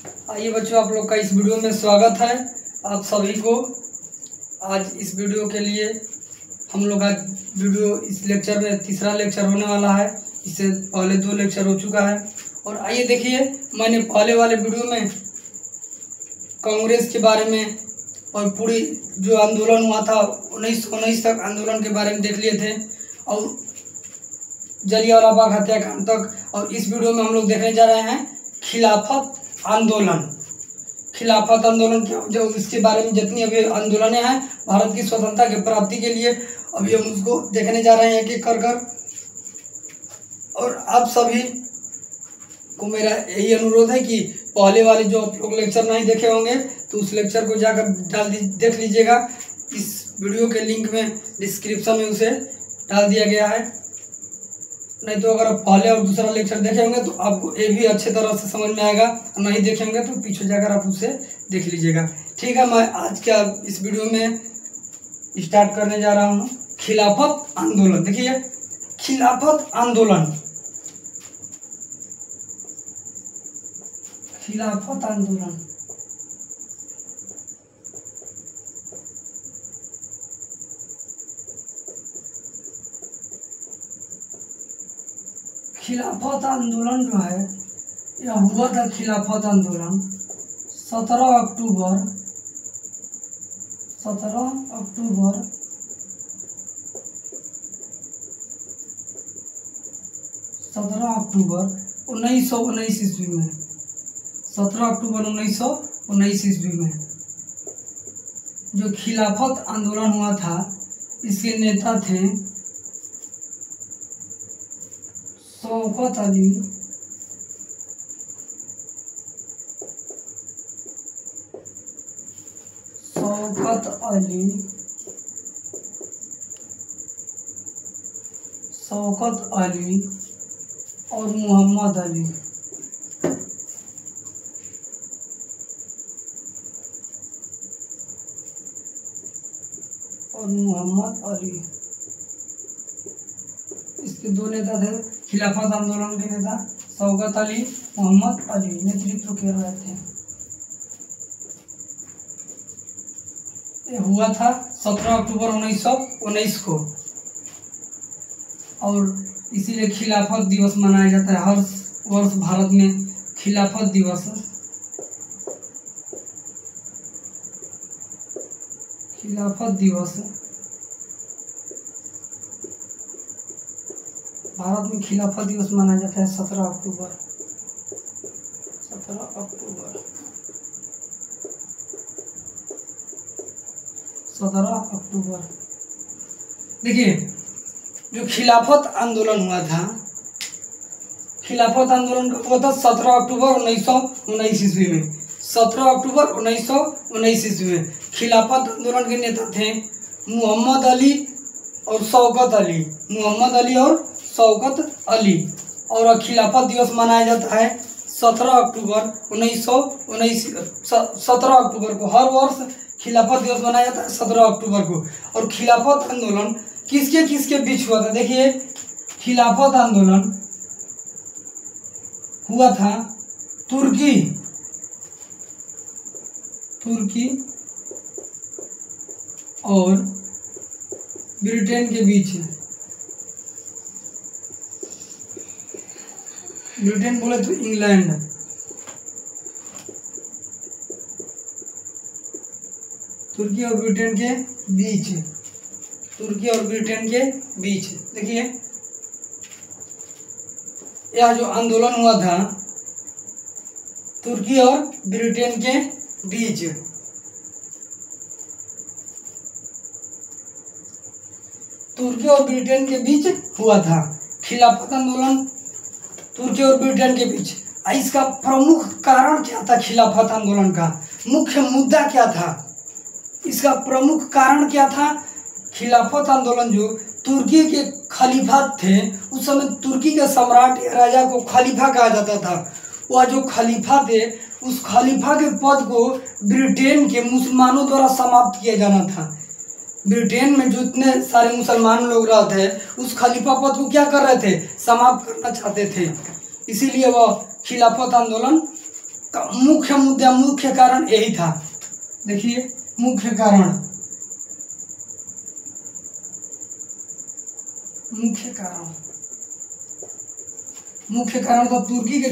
आइए बच्चों, आप लोग का इस वीडियो में स्वागत है। आप सभी को आज इस वीडियो के लिए हम लोग आज वीडियो इस लेक्चर में तीसरा लेक्चर होने वाला है। इससे पहले 2 लेक्चर हो चुका है। और आइए देखिए, मैंने पहले वाले वीडियो में कांग्रेस के बारे में और पूरी जो आंदोलन हुआ था 1919 तक आंदोलन के बारे में देख लिए थे और जलियांवाला बाग हत्याकांड तक। और इस वीडियो में हम लोग देखने जा रहे हैं खिलाफत आंदोलन। खिलाफत आंदोलन क्या, जो इसके बारे में जितनी अभी आंदोलनें हैं भारत की स्वतंत्रता की प्राप्ति के लिए, अभी हम उसको देखने जा रहे हैं एक एक कर। और आप सभी को मेरा यही अनुरोध है कि पहले वाले जो आप लोग लेक्चर नहीं देखे होंगे तो उस लेक्चर को जाकर देख लीजिएगा। इस वीडियो के लिंक में डिस्क्रिप्शन में उसे डाल दिया गया है। नहीं तो अगर आप पहले और दूसरा लेक्चर देखे होंगे तो आपको ये भी अच्छे तरह से समझ में आएगा, नहीं देखे होंगे तो पीछे जाकर आप उसे देख लीजिएगा। ठीक है, मैं आज का इस वीडियो में स्टार्ट करने जा रहा हूँ खिलाफत आंदोलन। देखिए, खिलाफत आंदोलन, खिलाफत आंदोलन खिलाफत आंदोलन जो है यह हुआ था। खिलाफत आंदोलन 17 अक्टूबर 1919 ईस्वी में, 17 अक्टूबर 1919 ईस्वी में जो खिलाफत आंदोलन हुआ था, इसके नेता थे शौकत अली, और मोहम्मद अली। इसके 2 नेता थे खिलाफत आंदोलन के नेता, शौकत अली, मोहम्मद अली नेतृत्व कर रहे थे। ये हुआ था 17 अक्टूबर 1919 को। और इसीलिए खिलाफत दिवस मनाया जाता है हर वर्ष भारत में। खिलाफत दिवस, भारत में खिलाफत दिवस मनाया जाता है 17 अक्टूबर। देखिए, जो खिलाफत आंदोलन हुआ था, खिलाफत आंदोलन हुआ था 17 अक्टूबर 1919 ईस्वी में। 17 अक्टूबर 1919 ईस्वी में खिलाफत आंदोलन के नेता थे मोहम्मद अली और शौकत अली। और खिलाफत दिवस मनाया जाता है 17 अक्टूबर 1919 17 अक्टूबर को। हर वर्ष खिलाफत दिवस मनाया जाता है 17 अक्टूबर को। और खिलाफत आंदोलन किसके किसके बीच हुआ था? देखिए, खिलाफत आंदोलन हुआ था तुर्की और ब्रिटेन के बीच। ब्रिटेन बोले तो इंग्लैंड। तुर्की और ब्रिटेन के बीच। देखिए, यह जो आंदोलन हुआ था तुर्की और ब्रिटेन के बीच, हुआ था खिलाफत आंदोलन तुर्की और ब्रिटेन के बीच। इसका प्रमुख कारण क्या था? खिलाफत आंदोलन का मुख्य मुद्दा क्या था? इसका प्रमुख कारण क्या था? खिलाफत आंदोलन जो तुर्की के खलीफा थे, उस समय तुर्की के सम्राट राजा को खलीफा कहा जाता था। वह जो खलीफा थे, उस खलीफा के पद को ब्रिटेन के मुसलमानों द्वारा समाप्त किया जाना था। ब्रिटेन में जो इतने सारे मुसलमान लोग रहते थे, उस खलीफा पद को क्या कर रहे थे? समाप्त करना चाहते थे। इसीलिए वह खिलाफत आंदोलन का मुख्य मुद्दा, मुख्य कारण यही था। देखिए मुख्य कारण, मुख्य कारण तो तुर्की के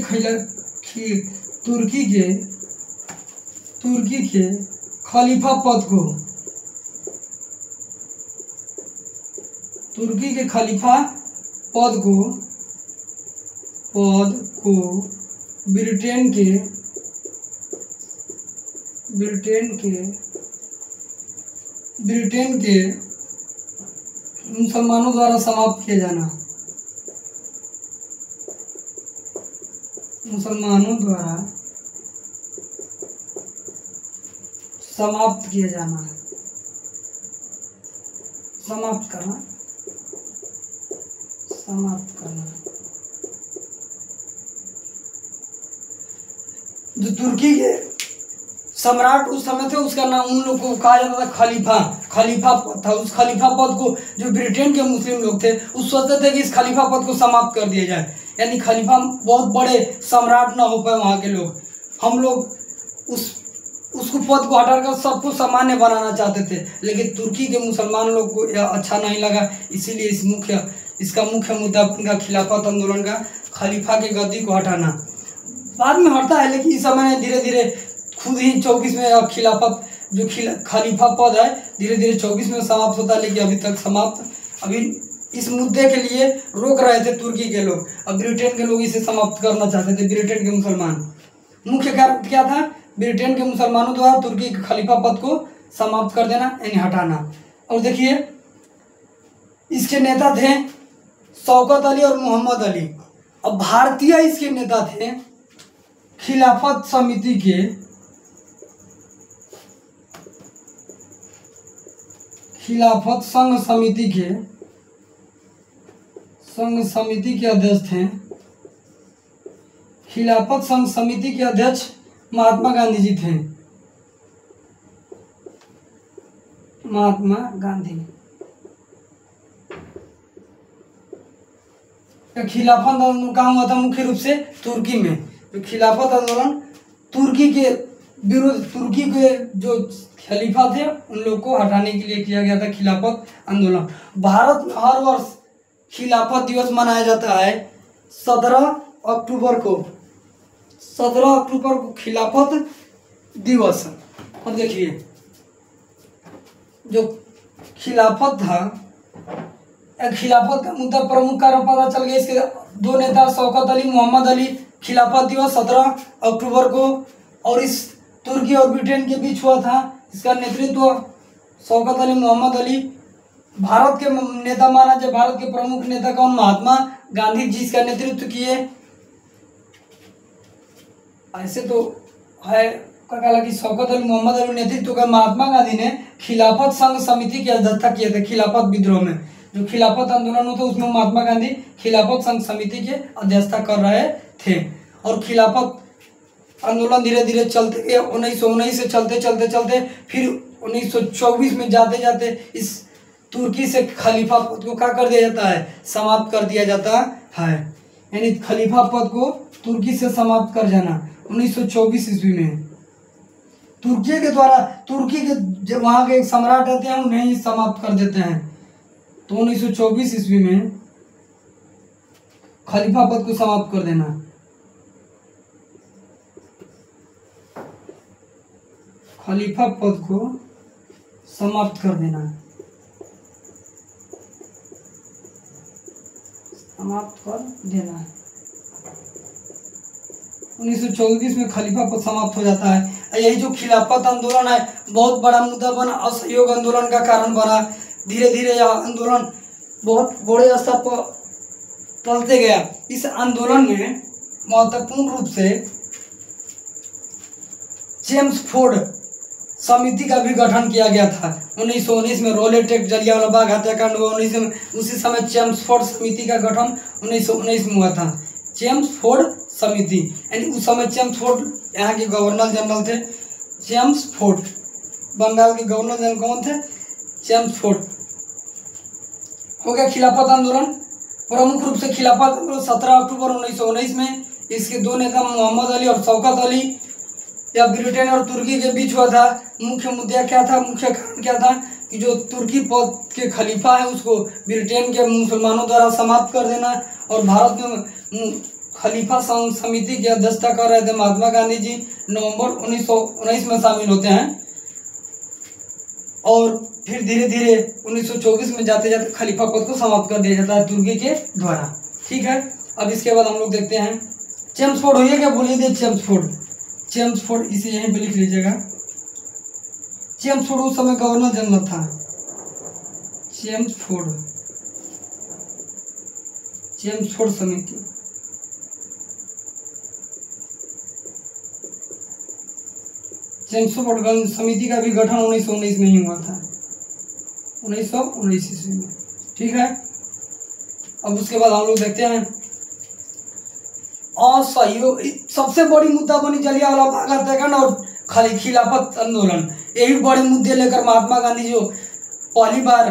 खलीफा पद को, तुर्की के खलीफा पद को ब्रिटेन के मुसलमानों द्वारा समाप्त किया जाना, मुसलमानों द्वारा समाप्त किया जाना, समाप्त करना, जो तुर्की के सम्राट उस समय थे उसका नाम उन लोग को कहा जाता था खलीफा पद था। उस खलीफा पद को जो ब्रिटेन के मुस्लिम लोग थे उस सोचते थे कि इस खलीफा पद को समाप्त कर दिया जाए, यानी खलीफा बहुत बड़े सम्राट ना हो पाए वहाँ के लोग, हम लोग उसको पद को हटाकर सबको सामान्य बनाना चाहते थे। लेकिन तुर्की के मुसलमान लोग को यह अच्छा नहीं लगा, इसीलिए इसका मुख्य मुद्दा उनका खिलाफत आंदोलन का खलीफा के गद्दी को हटाना। बाद में हटता है, लेकिन इस समय धीरे धीरे खुद ही 24 में अब खिलाफत जो खलीफा पद है धीरे धीरे 24 में समाप्त होता है, लेकिन अभी तक अभी इस मुद्दे के लिए रोक रहे थे तुर्की के लोग। अब ब्रिटेन के लोग इसे समाप्त करना चाहते थे, ब्रिटेन के मुसलमान। मुख्य कारण क्या था? ब्रिटेन के मुसलमानों द्वारा तुर्की के खलीफा पद को समाप्त कर देना, यानी हटाना। और देखिए इसके नेता थे शौकत अली और मोहम्मद अली। अब भारतीय इसके नेता थे खिलाफत संघ समिति के अध्यक्ष थे। खिलाफत संघ समिति के अध्यक्ष महात्मा गांधी जी थे। महात्मा गांधी खिलाफत आंदोलन कहाँ हुआ था? मुख्य रूप से तुर्की में। जो खिलाफत आंदोलन तुर्की के विरुद्ध, तुर्की के जो खलीफा थे उन लोग को हटाने के लिए किया गया था खिलाफत आंदोलन। भारत में हर वर्ष खिलाफत दिवस मनाया जाता है 17 अक्टूबर को। 17 अक्टूबर को खिलाफत दिवस। अब देखिए जो खिलाफत था, खिलाफत का मुद्दा प्रमुख कारण पता चल गया। इसके दो नेता शौकत अली, मोहम्मद अली। खिलाफत दिवस 17 अक्टूबर को, और इस तुर्की और ब्रिटेन के बीच हुआ था। इसका नेतृत्व शौकत अली, मोहम्मद अली। भारत के नेता माना जाए, भारत के प्रमुख नेता कौन? महात्मा गांधी जी इसका नेतृत्व किए। ऐसे तो है कि शौकत अली, मोहम्मद अली नेतृत्व का महात्मा गांधी ने खिलाफत संघ समिति की अध्यक्षता किए थे। खिलाफत विद्रोह में जो खिलाफत आंदोलन होता उसमें महात्मा गांधी खिलाफत संघ समिति के अध्यक्षता कर रहे थे। और खिलाफत आंदोलन धीरे धीरे चलते गए। 1919 से चलते फिर 1924 में जाते इस तुर्की से खलीफा पद को क्या कर दिया जाता है? समाप्त कर दिया जाता है। यानी खलीफा पद को तुर्की से समाप्त कर जाना 1924 ईस्वी में। तुर्की के द्वारा, तुर्की के जब वहाँ के एक सम्राट रहते हैं उन्हें ही समाप्त कर देते हैं। तो 1924 ईस्वी में खलीफा पद को समाप्त कर देना। खलीफा पद को समाप्त कर देना, समाप्त कर देना। 1924 में खलीफा पद समाप्त हो जाता है। यही जो खिलाफत आंदोलन है बहुत बड़ा मुद्दा बना, असहयोग आंदोलन का कारण बना। धीरे धीरे यह आंदोलन बहुत बड़े स्तर पर फैलते गया। इस आंदोलन में महत्वपूर्ण रूप से चेम्सफोर्ड समिति का भी गठन किया गया था। 1919 में रोलेट एक्ट, जलियांवाला बाग हत्याकांड हुआ 19 में। उसी समय चेम्सफोर्ड समिति का गठन 1919 में हुआ था। चेम्सफोर्ड समिति, यानी उस समय चेम्सफोर्ड यहाँ के गवर्नर जनरल थे। चेम्सफोर्ड बंगाल के गवर्नर जनरल कौन थे? चेम्सफोर्ड। हो गया खिलाफत आंदोलन। प्रमुख रूप से खिलाफत आंदोलन 17 अक्टूबर 1919 में। इसके दो नेता मोहम्मद अली और शौकत अली या ब्रिटेन और तुर्की के बीच हुआ था। मुख्य मुद्दा क्या था, मुख्य कारण क्या था कि जो तुर्की पद के खलीफा है उसको ब्रिटेन के मुसलमानों द्वारा समाप्त कर देना, और भारत में खलीफा समिति की अध्यक्षता कर रहे थे महात्मा गांधी जी। नवंबर 1919 में शामिल होते हैं और फिर धीरे धीरे 1924 में जाते जाते खलीफा पद को समाप्त कर दिया जाता है तुर्की के द्वारा। ठीक है, अब इसके बाद हम लोग देखते हैं चेम्सफोर्ड हुई है क्या, बोलिए दे चेम्सफोर्ड। चेम्सफोर्ड इसे यहीं पे लिख लीजिएगा। चेम्सफोर्ड उस समय गवर्नर जनरल था। चेम्सफोर्ड, चेम्सफोर्ड समिति। चेम्सफोर्ड समिति का भी गठन 1919 में ही हुआ था, 1919 ईस्वी में। ठीक है, अब उसके बाद हम लोग देखते हैं असहयोग। सबसे बड़ी मुद्दा बनी जलियांवाला बाग हत्याकांड और खिलाफत आंदोलन। यही बड़े मुद्दे लेकर महात्मा गांधी जो पहली बार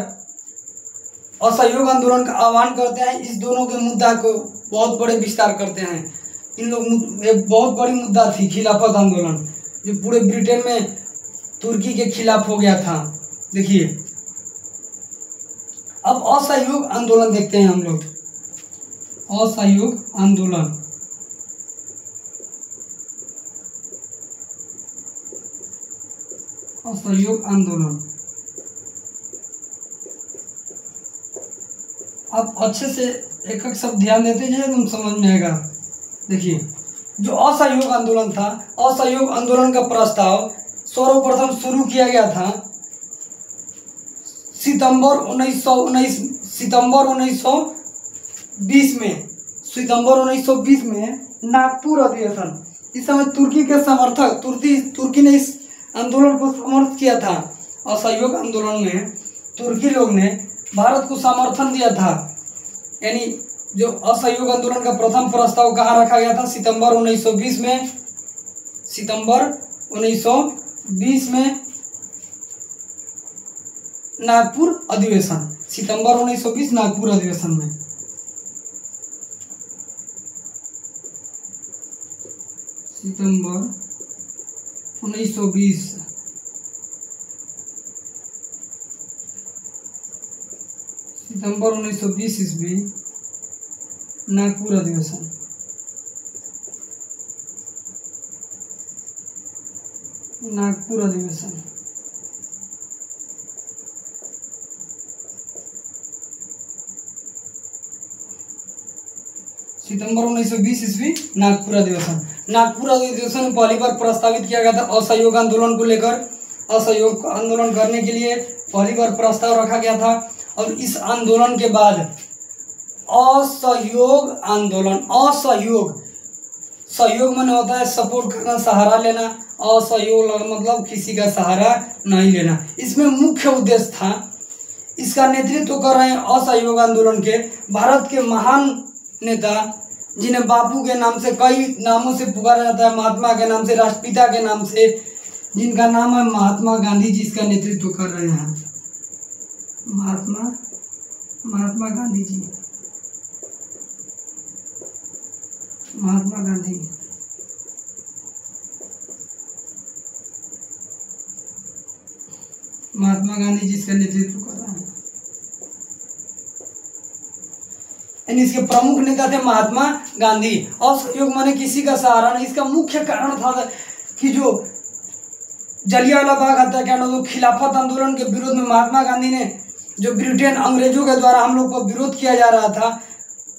असहयोग आंदोलन का आह्वान करते हैं, इस दोनों के मुद्दा को बहुत बड़े विस्तार करते हैं। इन लोग एक बहुत बड़ी मुद्दा थी खिलाफत आंदोलन, जो पूरे ब्रिटेन में तुर्की के खिलाफ हो गया था। देखिए, अब असहयोग आंदोलन देखते हैं हम लोग। असहयोग आंदोलन, असहयोग आंदोलन। आप अच्छे से एक एक शब्द ध्यान देते जाइए, तुम समझ में आएगा। देखिए, जो असहयोग आंदोलन था, असहयोग आंदोलन का प्रस्ताव सर्वप्रथम शुरू किया गया था सितंबर 1920 में नागपुर अधिवेशन। इस समय तुर्की के समर्थक तुर्की ने इस आंदोलन को समर्थन किया था। असहयोग आंदोलन में तुर्की लोग ने भारत को समर्थन दिया था। यानी जो असहयोग आंदोलन का प्रथम प्रस्ताव कहाँ रखा गया था, सितंबर 1920 में। सितंबर 1920 में नागपुर अधिवेशन, सितंबर 1920 नागपुर अधिवेशन में। सितंबर 1920 सितंबर 1920 ईस्वी नागपुर अधिवेशन। नागपुर अधिवेशन सितंबर 1920 ईस्वी नागपुर अधिवेशन। नागपुर अधिवेशन में पहली बार प्रस्तावित किया गया था असहयोग आंदोलन को लेकर। असहयोग आंदोलन करने के लिए पहली बार प्रस्ताव रखा गया था। और इस आंदोलन के बाद असहयोग आंदोलन, असहयोग, सहयोग माने होता है सपोर्ट करना, सहारा लेना। असहयोग मतलब किसी का सहारा नहीं लेना। इसमें मुख्य उद्देश्य था, इसका नेतृत्व कर रहे हैं असहयोग आंदोलन के भारत के महान नेता, जिन्हें बापू के नाम से कई नामों से पुकारा जाता है, महात्मा के नाम से, राष्ट्रपिता के नाम से, जिनका नाम है महात्मा गांधी जी। इसका नेतृत्व कर रहे हैं महात्मा गांधी जी। महात्मा गांधी जी इसका नेतृत्व कर रहे हैं। यानी इसके प्रमुख नेता थे महात्मा गांधी। असहयोग माने किसी का सहारा नहीं। इसका मुख्य कारण था कि जो जलियांवाला बाग हत्याकांड, जो खिलाफत आंदोलन के विरोध में महात्मा गांधी ने, जो ब्रिटेन अंग्रेजों के द्वारा हम लोग को विरोध किया जा रहा था,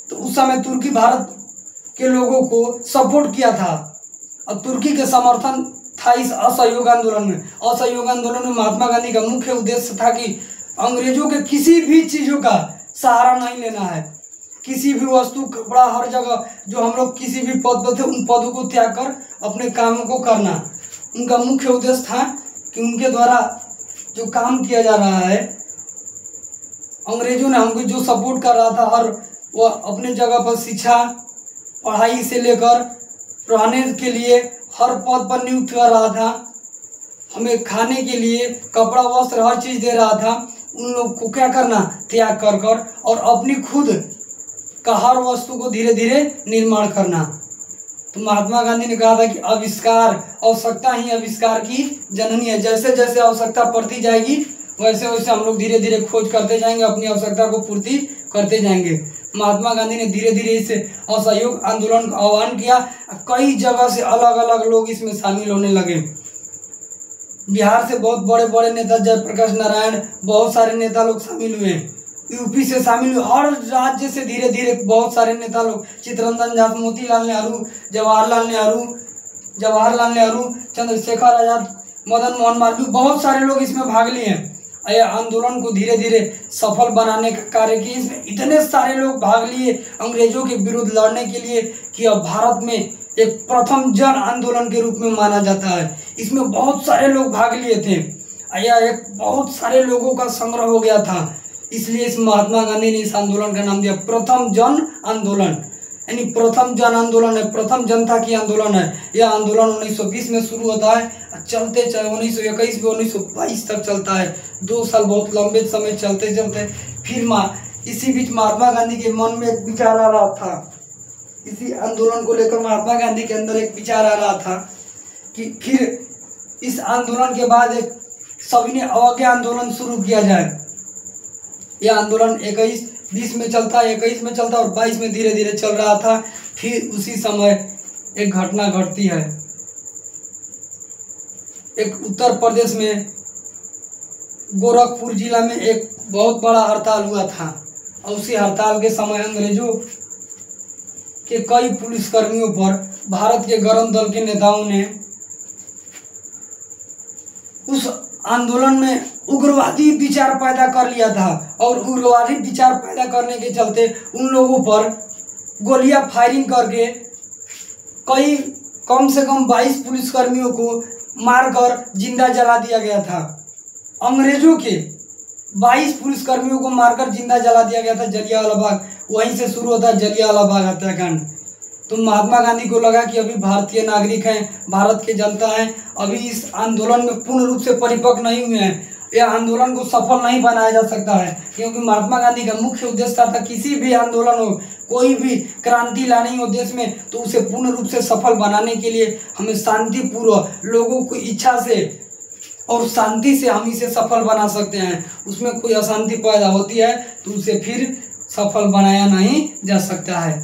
तो उस समय तुर्की भारत के लोगों को सपोर्ट किया था और तुर्की के समर्थन था इस असहयोग आंदोलन में। असहयोग आंदोलन में महात्मा गांधी का मुख्य उद्देश्य था कि अंग्रेजों के किसी भी चीज़ों का सहारा नहीं लेना है। किसी भी वस्तु, कपड़ा, हर जगह जो हम लोग किसी भी पद पर थे, उन पदों को त्याग कर अपने कामों को करना उनका मुख्य उद्देश्य था। कि उनके द्वारा जो काम किया जा रहा है, अंग्रेजों ने हमको जो सपोर्ट कर रहा था, और वह अपने जगह पर शिक्षा, पढ़ाई से लेकर रहने के लिए हर पद पर नियुक्त कर रहा था, हमें खाने के लिए कपड़ा, वस्त्र, हर चीज़ दे रहा था। उन लोग को क्या करना, त्याग कर कर और अपनी खुद का हर वस्तु को धीरे धीरे निर्माण करना। तो महात्मा गांधी ने कहा था कि आविष्कार, आवश्यकता ही आविष्कार की जननी है। जैसे जैसे आवश्यकता बढ़ती जाएगी वैसे वैसे हम लोग धीरे धीरे खोज करते जाएंगे, अपनी आवश्यकता को पूर्ति करते जाएंगे। महात्मा गांधी ने धीरे धीरे इस असहयोग आंदोलन का आह्वान किया। कई जगह से अलग अलग लोग इसमें शामिल होने लगे। बिहार से बहुत बड़े बड़े नेता, जयप्रकाश नारायण, बहुत सारे नेता लोग शामिल हुए। यूपी से शामिल हुए। हर राज्य से धीरे धीरे बहुत सारे नेता लोग, चित्तरंजन दास, मोतीलाल नेहरू, जवाहरलाल नेहरू, चंद्रशेखर आजाद, मदन मोहन मालवीय, बहुत सारे लोग इसमें भाग लिए। यह आंदोलन को धीरे धीरे सफल बनाने का कार्य किया। इसमें इतने सारे लोग भाग लिए अंग्रेजों के विरुद्ध लड़ने के लिए कि अब भारत में एक प्रथम जन आंदोलन के रूप में माना जाता है। इसमें बहुत सारे लोग भाग लिए थे। यह एक बहुत सारे लोगों का संग्रह हो गया था, इसलिए इस महात्मा गांधी ने इस आंदोलन का नाम दिया प्रथम जन आंदोलन। यानी प्रथम जन आंदोलन है, प्रथम जनता की आंदोलन है। यह आंदोलन 1920 में शुरू होता है, चलते 1921 में 1922 तक चलता है। 2 साल बहुत लंबे समय चलते चलते फिर इसी बीच महात्मा गांधी के मन में एक विचार आ रहा था। इसी आंदोलन को लेकर महात्मा गांधी के अंदर एक विचार आ रहा था कि फिर इस आंदोलन के बाद एक सभी ने अवज्ञा आंदोलन शुरू किया जाए। यह आंदोलन 21-20 में चलता है, 21 में चलता और 22 में धीरे धीरे चल रहा था। फिर उसी समय एक घटना घटती है। एक उत्तर प्रदेश में गोरखपुर जिला में एक बहुत बड़ा हड़ताल हुआ था और उसी हड़ताल के समय अंग्रेजों के कई पुलिसकर्मियों पर भारत के गरम दल के नेताओं ने उस आंदोलन में उग्रवादी विचार पैदा कर लिया था और उग्रवादी विचार पैदा करने के चलते उन लोगों पर गोलियां फायरिंग करके कम से कम 22 पुलिसकर्मियों को मारकर जिंदा जला दिया गया था। अंग्रेजों के 22 पुलिसकर्मियों को मारकर जिंदा जला दिया गया था जलियांवाला बाग। वहीं से शुरू होता है जलियांवाला बाग हत्याकांड। तो महात्मा गांधी को लगा कि अभी भारतीय नागरिक हैं, भारत के जनता हैं, अभी इस आंदोलन में पूर्ण रूप से परिपक्व नहीं हुए हैं, यह आंदोलन को सफल नहीं बनाया जा सकता है। क्योंकि महात्मा गांधी का मुख्य उद्देश्य था किसी भी आंदोलन हो, कोई भी क्रांति लानी हो देश में, तो उसे पूर्ण रूप से सफल बनाने के लिए हमें शांतिपूर्वक लोगों की इच्छा से और शांति से हम इसे सफल बना सकते हैं। उसमें कोई अशांति पैदा होती है तो उसे फिर सफल बनाया नहीं जा सकता है।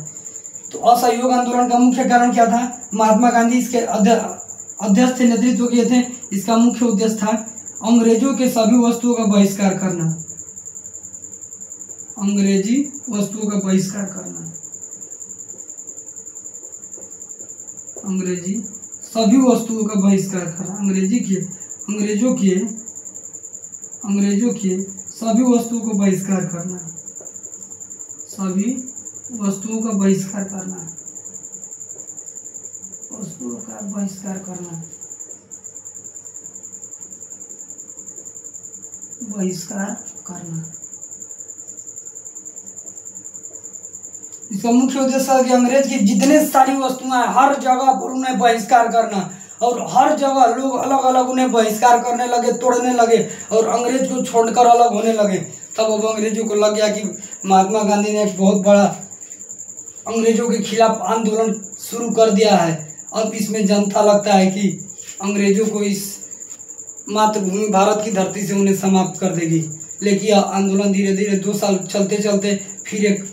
तो असहयोग आंदोलन का मुख्य कारण क्या था? महात्मा गांधी इसके अध्यक्ष थे, नेतृत्व किए थे। इसका मुख्य उद्देश्य था अंग्रेजों के सभी वस्तुओं का बहिष्कार करना, अंग्रेजी वस्तुओं का बहिष्कार करना, अंग्रेजी सभी वस्तुओं का बहिष्कार करना, अंग्रेजों के सभी वस्तुओं को बहिष्कार करना, सभी वस्तुओं का बहिष्कार करना, वस्तुओं का बहिष्कार करना, बहिष्कार करना। इसका मुख्य उद्देश्य है कि अंग्रेज की जितने सारी वस्तुएं हैं हर जगह पर उन्हें बहिष्कार करना, और हर जगह लोग अलग अलग उन्हें बहिष्कार करने लगे, तोड़ने लगे और अंग्रेज को छोड़कर अलग होने लगे। तब अब अंग्रेजों को लग गया कि महात्मा गांधी ने एक बहुत बड़ा अंग्रेजों के खिलाफ आंदोलन शुरू कर दिया है। अब इसमें जनता लगता है कि अंग्रेजों को इस मातृभूमि भारत की धरती से उन्हें समाप्त कर देगी। लेकिन यह आंदोलन धीरे धीरे 2 साल चलते चलते फिर एक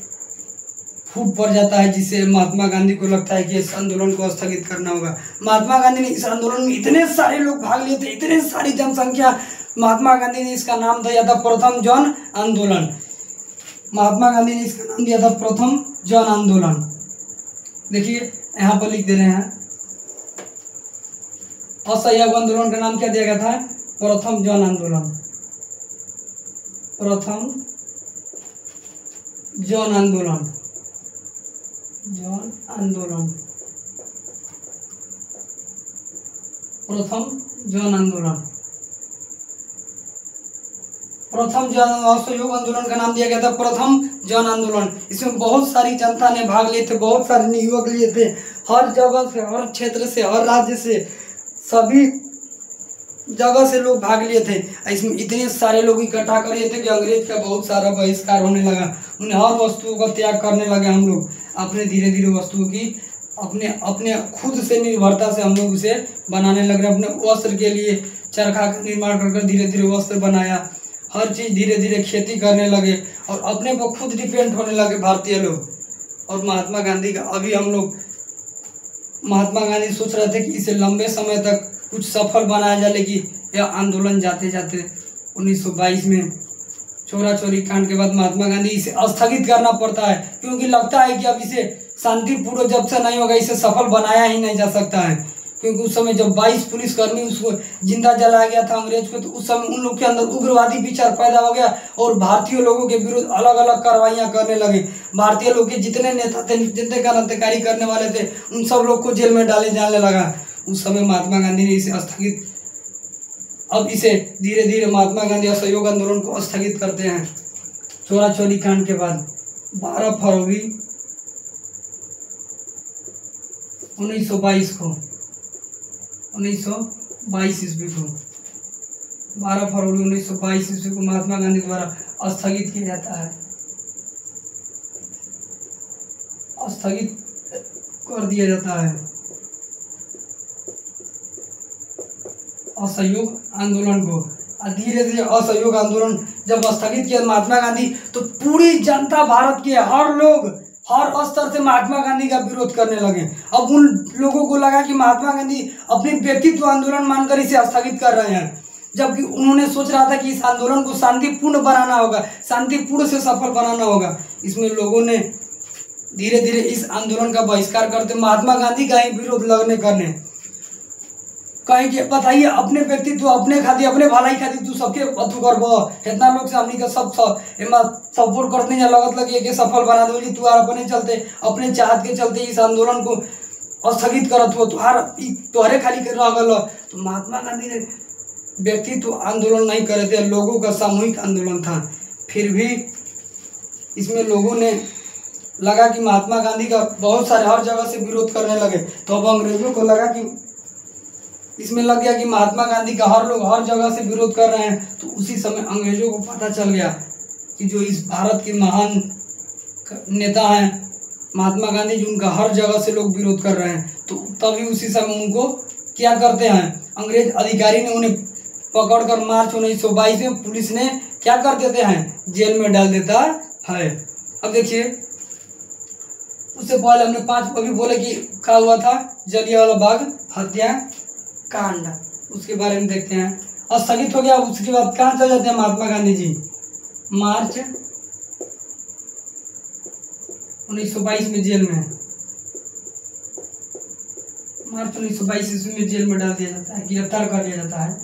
फूट पड़ जाता है, जिससे महात्मा गांधी को लगता है कि इस आंदोलन को स्थगित करना होगा। महात्मा गांधी ने इस आंदोलन में इतने सारे लोग भाग लिए थे, इतने सारी जनसंख्या, महात्मा गांधी ने इसका नाम दिया था प्रथम जन आंदोलन। महात्मा गांधी ने इसका नाम दिया था प्रथम जन आंदोलन। देखिए यहाँ पर लिख दे रहे हैं, असहयोग आंदोलन का नाम क्या दिया गया था? प्रथम जन आंदोलन, प्रथम जन आंदोलन, जन आंदोलन, प्रथम जन आंदोलन। प्रथम जन असहयोग आंदोलन का नाम दिया गया था प्रथम जन आंदोलन। इसमें बहुत सारी जनता ने भाग लिए थे, बहुत सारे युवक लिए थे, हर जगह से, हर क्षेत्र से, हर राज्य से, सभी जगह से लोग भाग लिए थे। इसमें इतने सारे लोग इकट्ठा कर लिए थे कि अंग्रेज का बहुत सारा बहिष्कार होने लगा, उन्हें हर वस्तुओं का त्याग करने लगे। हम लोग अपने धीरे धीरे वस्तुओं की अपने अपने खुद से निर्भरता से हम लोग उसे बनाने लग रहे हैं। अपने वस्त्र के लिए चरखा का निर्माण कर धीरे धीरे वस्त्र बनाया, हर चीज़ धीरे धीरे खेती करने लगे और अपने पर खुद डिपेंड होने लगे भारतीय लोग। और महात्मा गांधी का अभी हम लोग, महात्मा गांधी सोच रहे थे कि इसे लंबे समय तक कुछ सफल बनाया जाए, लेकिन यह आंदोलन जाते जाते 1922 में चोरा चोरी कांड के बाद महात्मा गांधी इसे स्थगित करना पड़ता है, क्योंकि लगता है कि अब इसे शांतिपूर्वक जब से नहीं होगा इसे सफल बनाया ही नहीं जा सकता है। क्योंकि उस समय जब 22 पुलिसकर्मी उसको जिंदा जलाया गया था अंग्रेज को, तो उस समय उन लोग के अंदर उग्रवादी विचार पैदा हो गया और भारतीय लोगों के विरुद्ध अलग अलग कार्रवाइयाँ करने लगे। भारतीय लोग के जितने नेता थे, जितने क्रांतिकारी करने वाले थे, उन सब लोग को जेल में डाले जाने लगा। उस समय महात्मा गांधी ने इसे स्थगित, अब इसे धीरे धीरे महात्मा गांधी असहयोग आंदोलन को स्थगित करते हैं। चोरा चोरी कांड के बाद 12 फरवरी 1922 को 1922 ईस्वी को 12 फरवरी 1922 ईस्वी को महात्मा गांधी द्वारा स्थगित किया जाता है, स्थगित कर दिया जाता है असहयोग आंदोलन को। धीरे धीरे असहयोग आंदोलन जब स्थगित किया महात्मा गांधी, तो पूरी जनता भारत के हर लोग हर स्तर से महात्मा गांधी का विरोध करने लगे। अब उन लोगों को लगा कि महात्मा गांधी अपने व्यक्तित्व आंदोलन मानकर इसे स्थगित कर रहे हैं, जबकि उन्होंने सोच रहा था कि इस आंदोलन को शांतिपूर्ण बनाना होगा, शांतिपूर्ण से सफल बनाना होगा। इसमें लोगों ने धीरे धीरे इस आंदोलन का बहिष्कार करते महात्मा गांधी का ही विरोध लगने करने, कहीं कि बताइए अपने व्यक्तित्व अपने खातिर अपने भलाई खातिर तू सबके अथु करब, इतना लोग से हमनी के सब सपोर्ट करते हैं, लगत लगे कि सफल बना दो, तू अपने चलते अपने चाहत के चलते इस आंदोलन को स्थगित करत हो, तुहरे खाली कर रहा। तो महात्मा गांधी ने व्यक्तित्व आंदोलन नहीं करे थे, लोगों का सामूहिक आंदोलन था। फिर भी इसमें लोगों ने लगा कि महात्मा गांधी का बहुत सारे हर जगह से विरोध करने लगे, तो अब अंग्रेजों को लगा कि इसमें लग गया कि महात्मा गांधी का हर लोग हर जगह से विरोध कर रहे हैं। तो उसी समय अंग्रेजों को पता चल गया कि जो इस भारत के महान नेता हैं महात्मा गांधी जी, उनका हर जगह से लोग विरोध कर रहे हैं। तो तभी उसी समय उनको क्या करते हैं, अंग्रेज अधिकारी ने उन्हें पकड़कर मार्च 1922 में पुलिस ने क्या कर देते हैं, जेल में डाल देता है। अब देखिए, उससे पहले हमने 5 अभी बोले कि क्या हुआ था, जलियांवाला बाग हत्या कांड, उसके बारे में देखते हैं। स्थगित हो गया, उसके बाद कहाँ चले जाते हैं महात्मा गांधी जी, मार्च 1922 में जेल में, मार्च 1922 ईस्वी में जेल में डाल दिया जाता है, गिरफ्तार कर लिया जाता है।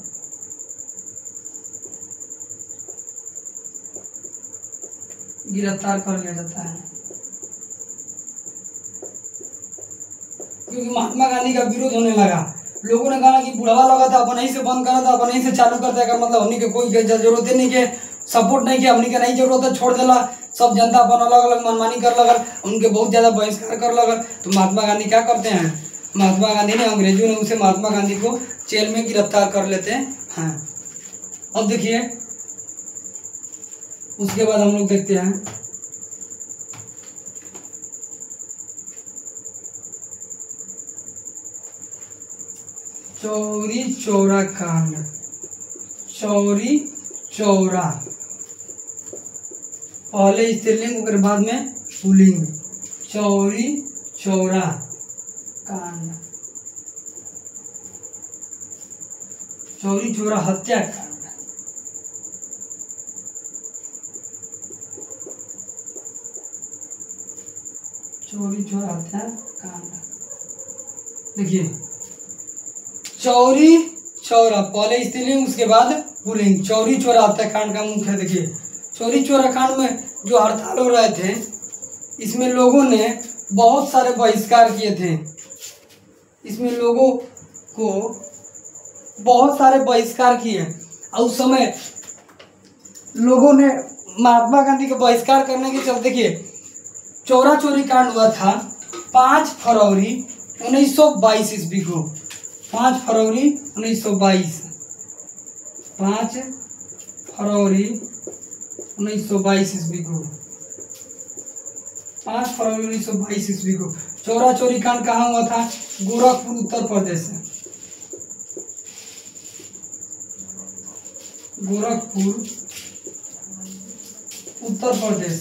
गिरफ्तार कर लिया जाता है क्योंकि महात्मा गांधी का विरोध होने लगा। लोगों ने कहा कि बुढ़ावा लगा था, अपन ही से बंद करा था, अपन ही से चालू करता है, मतलब हमनी के कोई जरूरत नहीं के सपोर्ट नहीं किया, हमनी के नहीं जरूरत है, छोड़ देला। सब जनता अपन अलग अलग मनमानी कर लगल, उनके बहुत ज़्यादा बहिष्कार कर लगल। तो महात्मा गांधी क्या करते हैं, महात्मा गांधी ने, अंग्रेजों ने उसे महात्मा गांधी को जेल में गिरफ्तार कर लेते हैं। अब देखिए, उसके बाद हम लोग देखते हैं चौरी चौरा कांड। चौरी चौरा पहले स्त्रीलिंग के बाद में पुल्लिंग, चौरी चौरा कांड, चौरी चौरा हत्याकांड। चौरी चौरा हत्याकांड, देखिए चौरी चौरा पहले स्त्रीलिंग उसके बाद पुल्लिंग, चौरी चौरा हत्याकांड का मुख्य देखिए। चौरी चौरा कांड में जो हड़ताल हो रहे थे, इसमें लोगों ने बहुत सारे बहिष्कार किए थे, इसमें लोगों को बहुत सारे बहिष्कार किए। और उस समय लोगों ने महात्मा गांधी के बहिष्कार करने के चलते देखिए, चौरा चोरी कांड हुआ था 5 फरवरी 1922 ईस्वी को, 5 फरवरी 1922, 5 फरवरी 1922 ईस्वी को, 5 फरवरी 1922 ईस्वी को चोरा चोरी कांड कहाँ हुआ था? गोरखपुर उत्तर प्रदेश में। गोरखपुर उत्तर प्रदेश,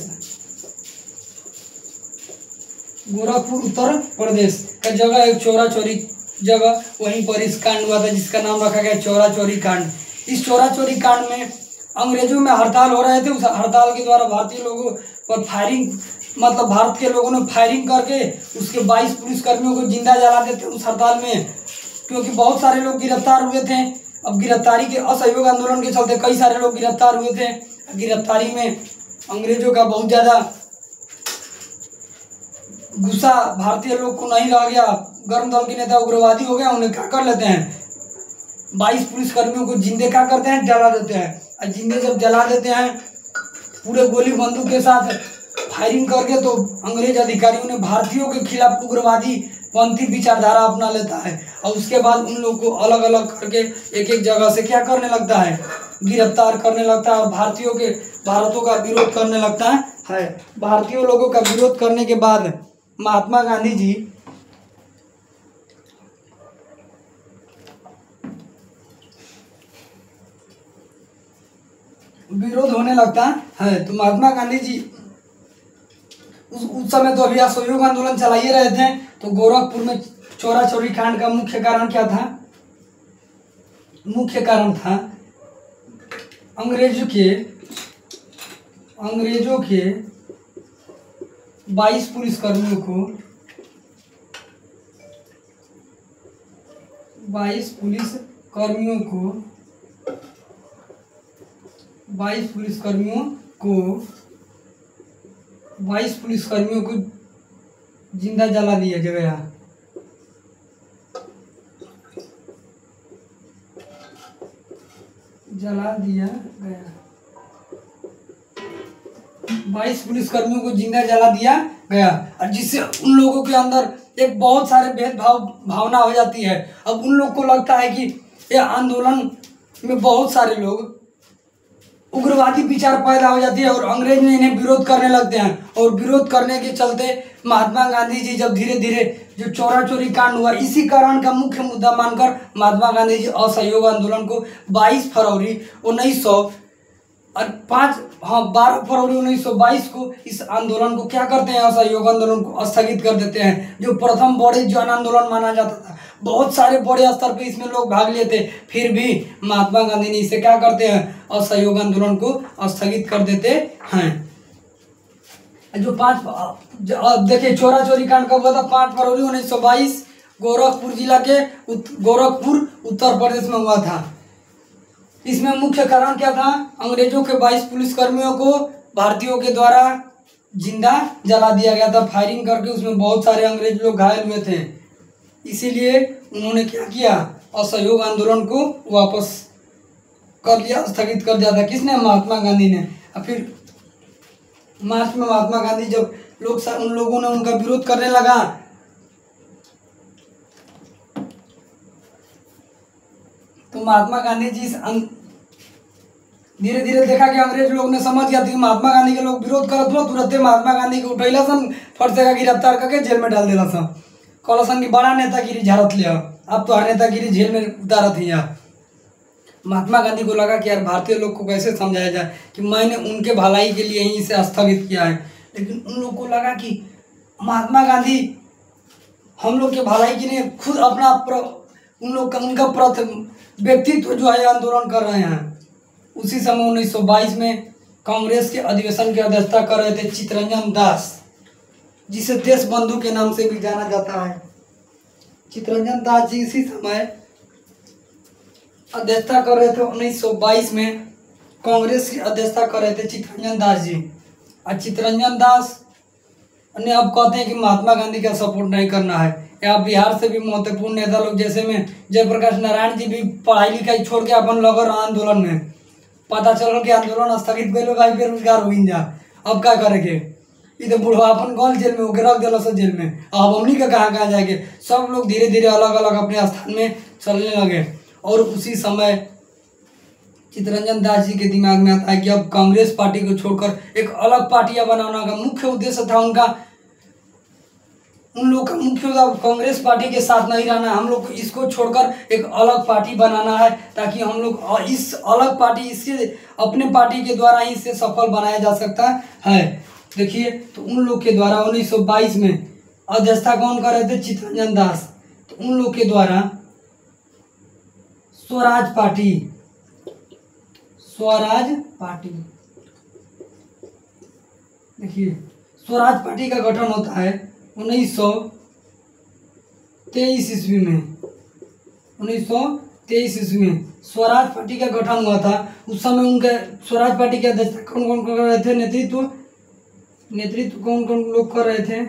गोरखपुर उत्तर प्रदेश का जगह एक चोरा चोरी जगह, वहीं पर इस कांड हुआ था जिसका नाम रखा गया चोरा चोरी कांड। इस चोरा चोरी कांड में अंग्रेजों में हड़ताल हो रहे थे, उस हड़ताल के द्वारा भारतीय लोगों पर फायरिंग, मतलब भारत के लोगों ने फायरिंग करके उसके 22 पुलिसकर्मियों को जिंदा जला देते उस हड़ताल में, क्योंकि बहुत सारे लोग गिरफ्तार हुए थे। अब गिरफ्तारी के असहयोग आंदोलन के चलते कई सारे लोग गिरफ्तार हुए थे। गिरफ्तारी में अंग्रेजों का बहुत ज़्यादा गुस्सा भारतीय लोग को नहीं रह गया। गर्म दल के नेता उग्रवादी हो गया, उन्हें क्या कर लेते हैं, 22 पुलिसकर्मियों को जिंदे क्या करते हैं, जला देते हैं। और जिंदे जब जला देते हैं पूरे गोली बंदूक के साथ फायरिंग करके, तो अंग्रेज अधिकारियों ने भारतीयों के खिलाफ उग्रवादी पंथी विचारधारा अपना लेता है और उसके बाद उन लोगों को अलग अलग करके एक एक जगह से क्या करने लगता है, गिरफ्तार करने लगता है और भारतों का विरोध करने लगता है। भारतीय लोगों का विरोध करने के बाद महात्मा गांधी जी विरोध होने लगता है, तो महात्मा गांधी जी उस समय तो अभी असहयोग आंदोलन चलाइए रहे थे। तो गोरखपुर में चोरा चोरी कांड का मुख्य कारण क्या था? मुख्य कारण था अंग्रेजों के 22 पुलिसकर्मियों को 22 पुलिसकर्मियों को जिंदा जला दिया गया। जला दिया गया 22 पुलिसकर्मियों को जिंदा जला दिया गया, और जिससे उन लोगों के अंदर एक बहुत सारे भावना हो जाती है। अब उन लोग को लगता है कि ये आंदोलन में बहुत सारे लोग उग्रवादी विचार पैदा हो जाती है और अंग्रेज में इन्हें विरोध करने लगते हैं, और विरोध करने के चलते महात्मा गांधी जी जब धीरे धीरे जो चोरा चोरी कांड हुआ, इसी कारण का मुख्य मुद्दा मानकर महात्मा गांधी जी असहयोग आंदोलन को 22 फरवरी 12 फरवरी 1922 को इस आंदोलन को क्या करते हैं, असहयोग आंदोलन को स्थगित कर देते हैं, जो प्रथम बड़े जन आंदोलन माना जाता था। बहुत सारे बड़े स्तर पे इसमें लोग भाग लिए थे, फिर भी महात्मा गांधी ने इसे क्या करते हैं, असहयोग आंदोलन को स्थगित कर देते हैं। जो देखिए चोरा चोरी कांड कब हुआ था? 5 फरवरी 1922 गोरखपुर जिला के गोरखपुर उत्तर प्रदेश में हुआ था। इसमें मुख्य कारण क्या था? अंग्रेजों के 22 पुलिसकर्मियों को भारतीयों के द्वारा जिंदा जला दिया गया था फायरिंग करके। उसमें बहुत सारे अंग्रेज लोग घायल हुए थे, इसीलिए उन्होंने क्या किया, असहयोग आंदोलन को वापस कर लिया, स्थगित कर दिया था। किसने? महात्मा गांधी ने। और फिर मार्च में महात्मा गांधी जब उन लोगों ने उनका विरोध करने लगा, तो महात्मा गांधी जी धीरे धीरे देखा कि अंग्रेज लोग ने समझ गया कि महात्मा गांधी के लोग विरोध करत हो, तुरंत महात्मा गांधी को उठैला सन, फरसे का गिरफ्तार करके जेल में डाल देला सन। कहला की बड़ा नेतागिरी झाड़त लिया, अब तो हर नेतागिरी जेल में उतारत ही। महात्मा गांधी को लगा कि यार भारतीय लोग को कैसे समझाया जाए कि मैंने उनके भलाई के लिए ही इसे स्थगित किया है, लेकिन उन लोग को लगा कि महात्मा गांधी हम लोग के भलाई के लिए खुद अपना उनका व्यक्तित्व जो है आंदोलन कर रहे हैं। उसी समय 1922 में कांग्रेस के अधिवेशन की अध्यक्षता कर रहे थे चित्तरंजन दास, जिसे देश बंधु के नाम से भी जाना जाता है। चित्तरंजन दास जी इसी समय अध्यक्षता कर रहे थे। 1922 में कांग्रेस की अध्यक्षता कर रहे थे चित्तरंजन दास जी। और चित्तरंजन दास ने अब कहते हैं कि महात्मा गांधी का सपोर्ट नहीं करना है। यहाँ बिहार से भी महत्वपूर्ण नेता लोग जैसे में जयप्रकाश नारायण जी भी पढ़ाई लिखाई छोड़ के अपन लगल आंदोलन में। पता चल कि आंदोलन स्थगित कर लो, भाई बेरोजगार हो जा, अब क्या करेंगे, ये तो बुढ़वा अपन गल जेल में होकर रख दिला सब जेल में, अब हमनी का कहाँ जाएंगे। सब लोग धीरे धीरे अलग अलग अपने स्थान में चलने लगे। और उसी समय चित्तरंजन दास जी के दिमाग में आता है कि अब कांग्रेस पार्टी को छोड़कर एक अलग पार्टियां बनाना का मुख्य उद्देश्य था उन लोग का मुख्य उद्देश्य कांग्रेस पार्टी के साथ नहीं रहना, हम लोग को इसको छोड़कर एक अलग पार्टी बनाना है, ताकि हम लोग इस अलग पार्टी इसके अपने पार्टी के द्वारा ही इसे सफल बनाया जा सकता है। देखिए, तो उन लोग के द्वारा 1922 में अध्यक्षता कौन कर रहे थे? चित्तरंजन दास। तो उन लोग के द्वारा स्वराज पार्टी देखिए, स्वराज पार्टी का गठन होता है 1923 ईस्वी में। 1923 ईस्वी में स्वराज पार्टी का गठन हुआ था। उस समय उनके स्वराज पार्टी के अध्यक्ष कौन कौन कर रहे थे? नेतृत्व कौन कौन लोग कर रहे थे?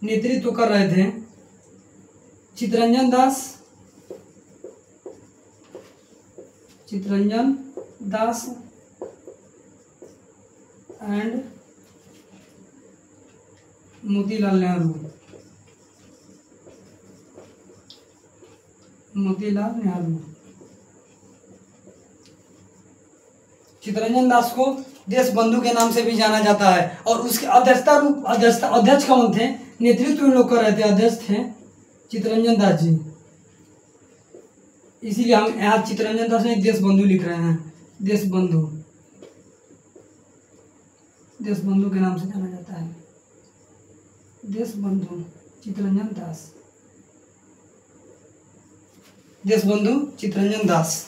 नेतृत्व कर रहे थे चित्तरंजन दास एंड मोतीलाल नेहरू। चित्तरंजन दास को देश बंधु के नाम से भी जाना जाता है। और उसके अध्यक्ष कौन थे? नेतृत्व में लोग कर रहे थे, अध्यक्ष थे चित्तरंजन दास जी। इसीलिए हम यहाँ चित्तरंजन दास में देश बंधु लिख रहे हैं। देश बंधु के नाम से जाना जाता है। देश बंधु चित्तरंजन दास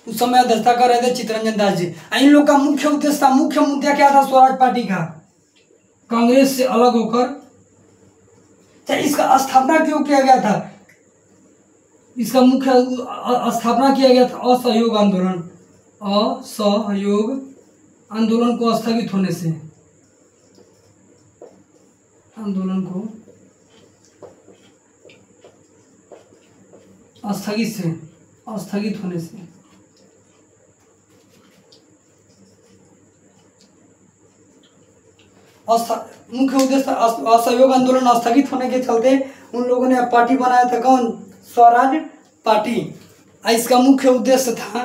उस समय अध्यक्षता कर रहे थे चित्तरंजन दास जी। इन लोग का मुख्य उद्देश्य था, मुख्य मुद्दा क्या था स्वराज पार्टी का? कांग्रेस से अलग होकर। इसका स्थापना क्यों किया गया था? इसका मुख्य स्थापना किया गया था असहयोग आंदोलन को स्थगित होने से। आंदोलन को स्थगित होने से। मुख्य उद्देश्य असहयोग आंदोलन स्थगित होने के चलते उन लोगों ने पार्टी बनाया था। कौन? स्वराज पार्टी। इसका मुख्य उद्देश्य था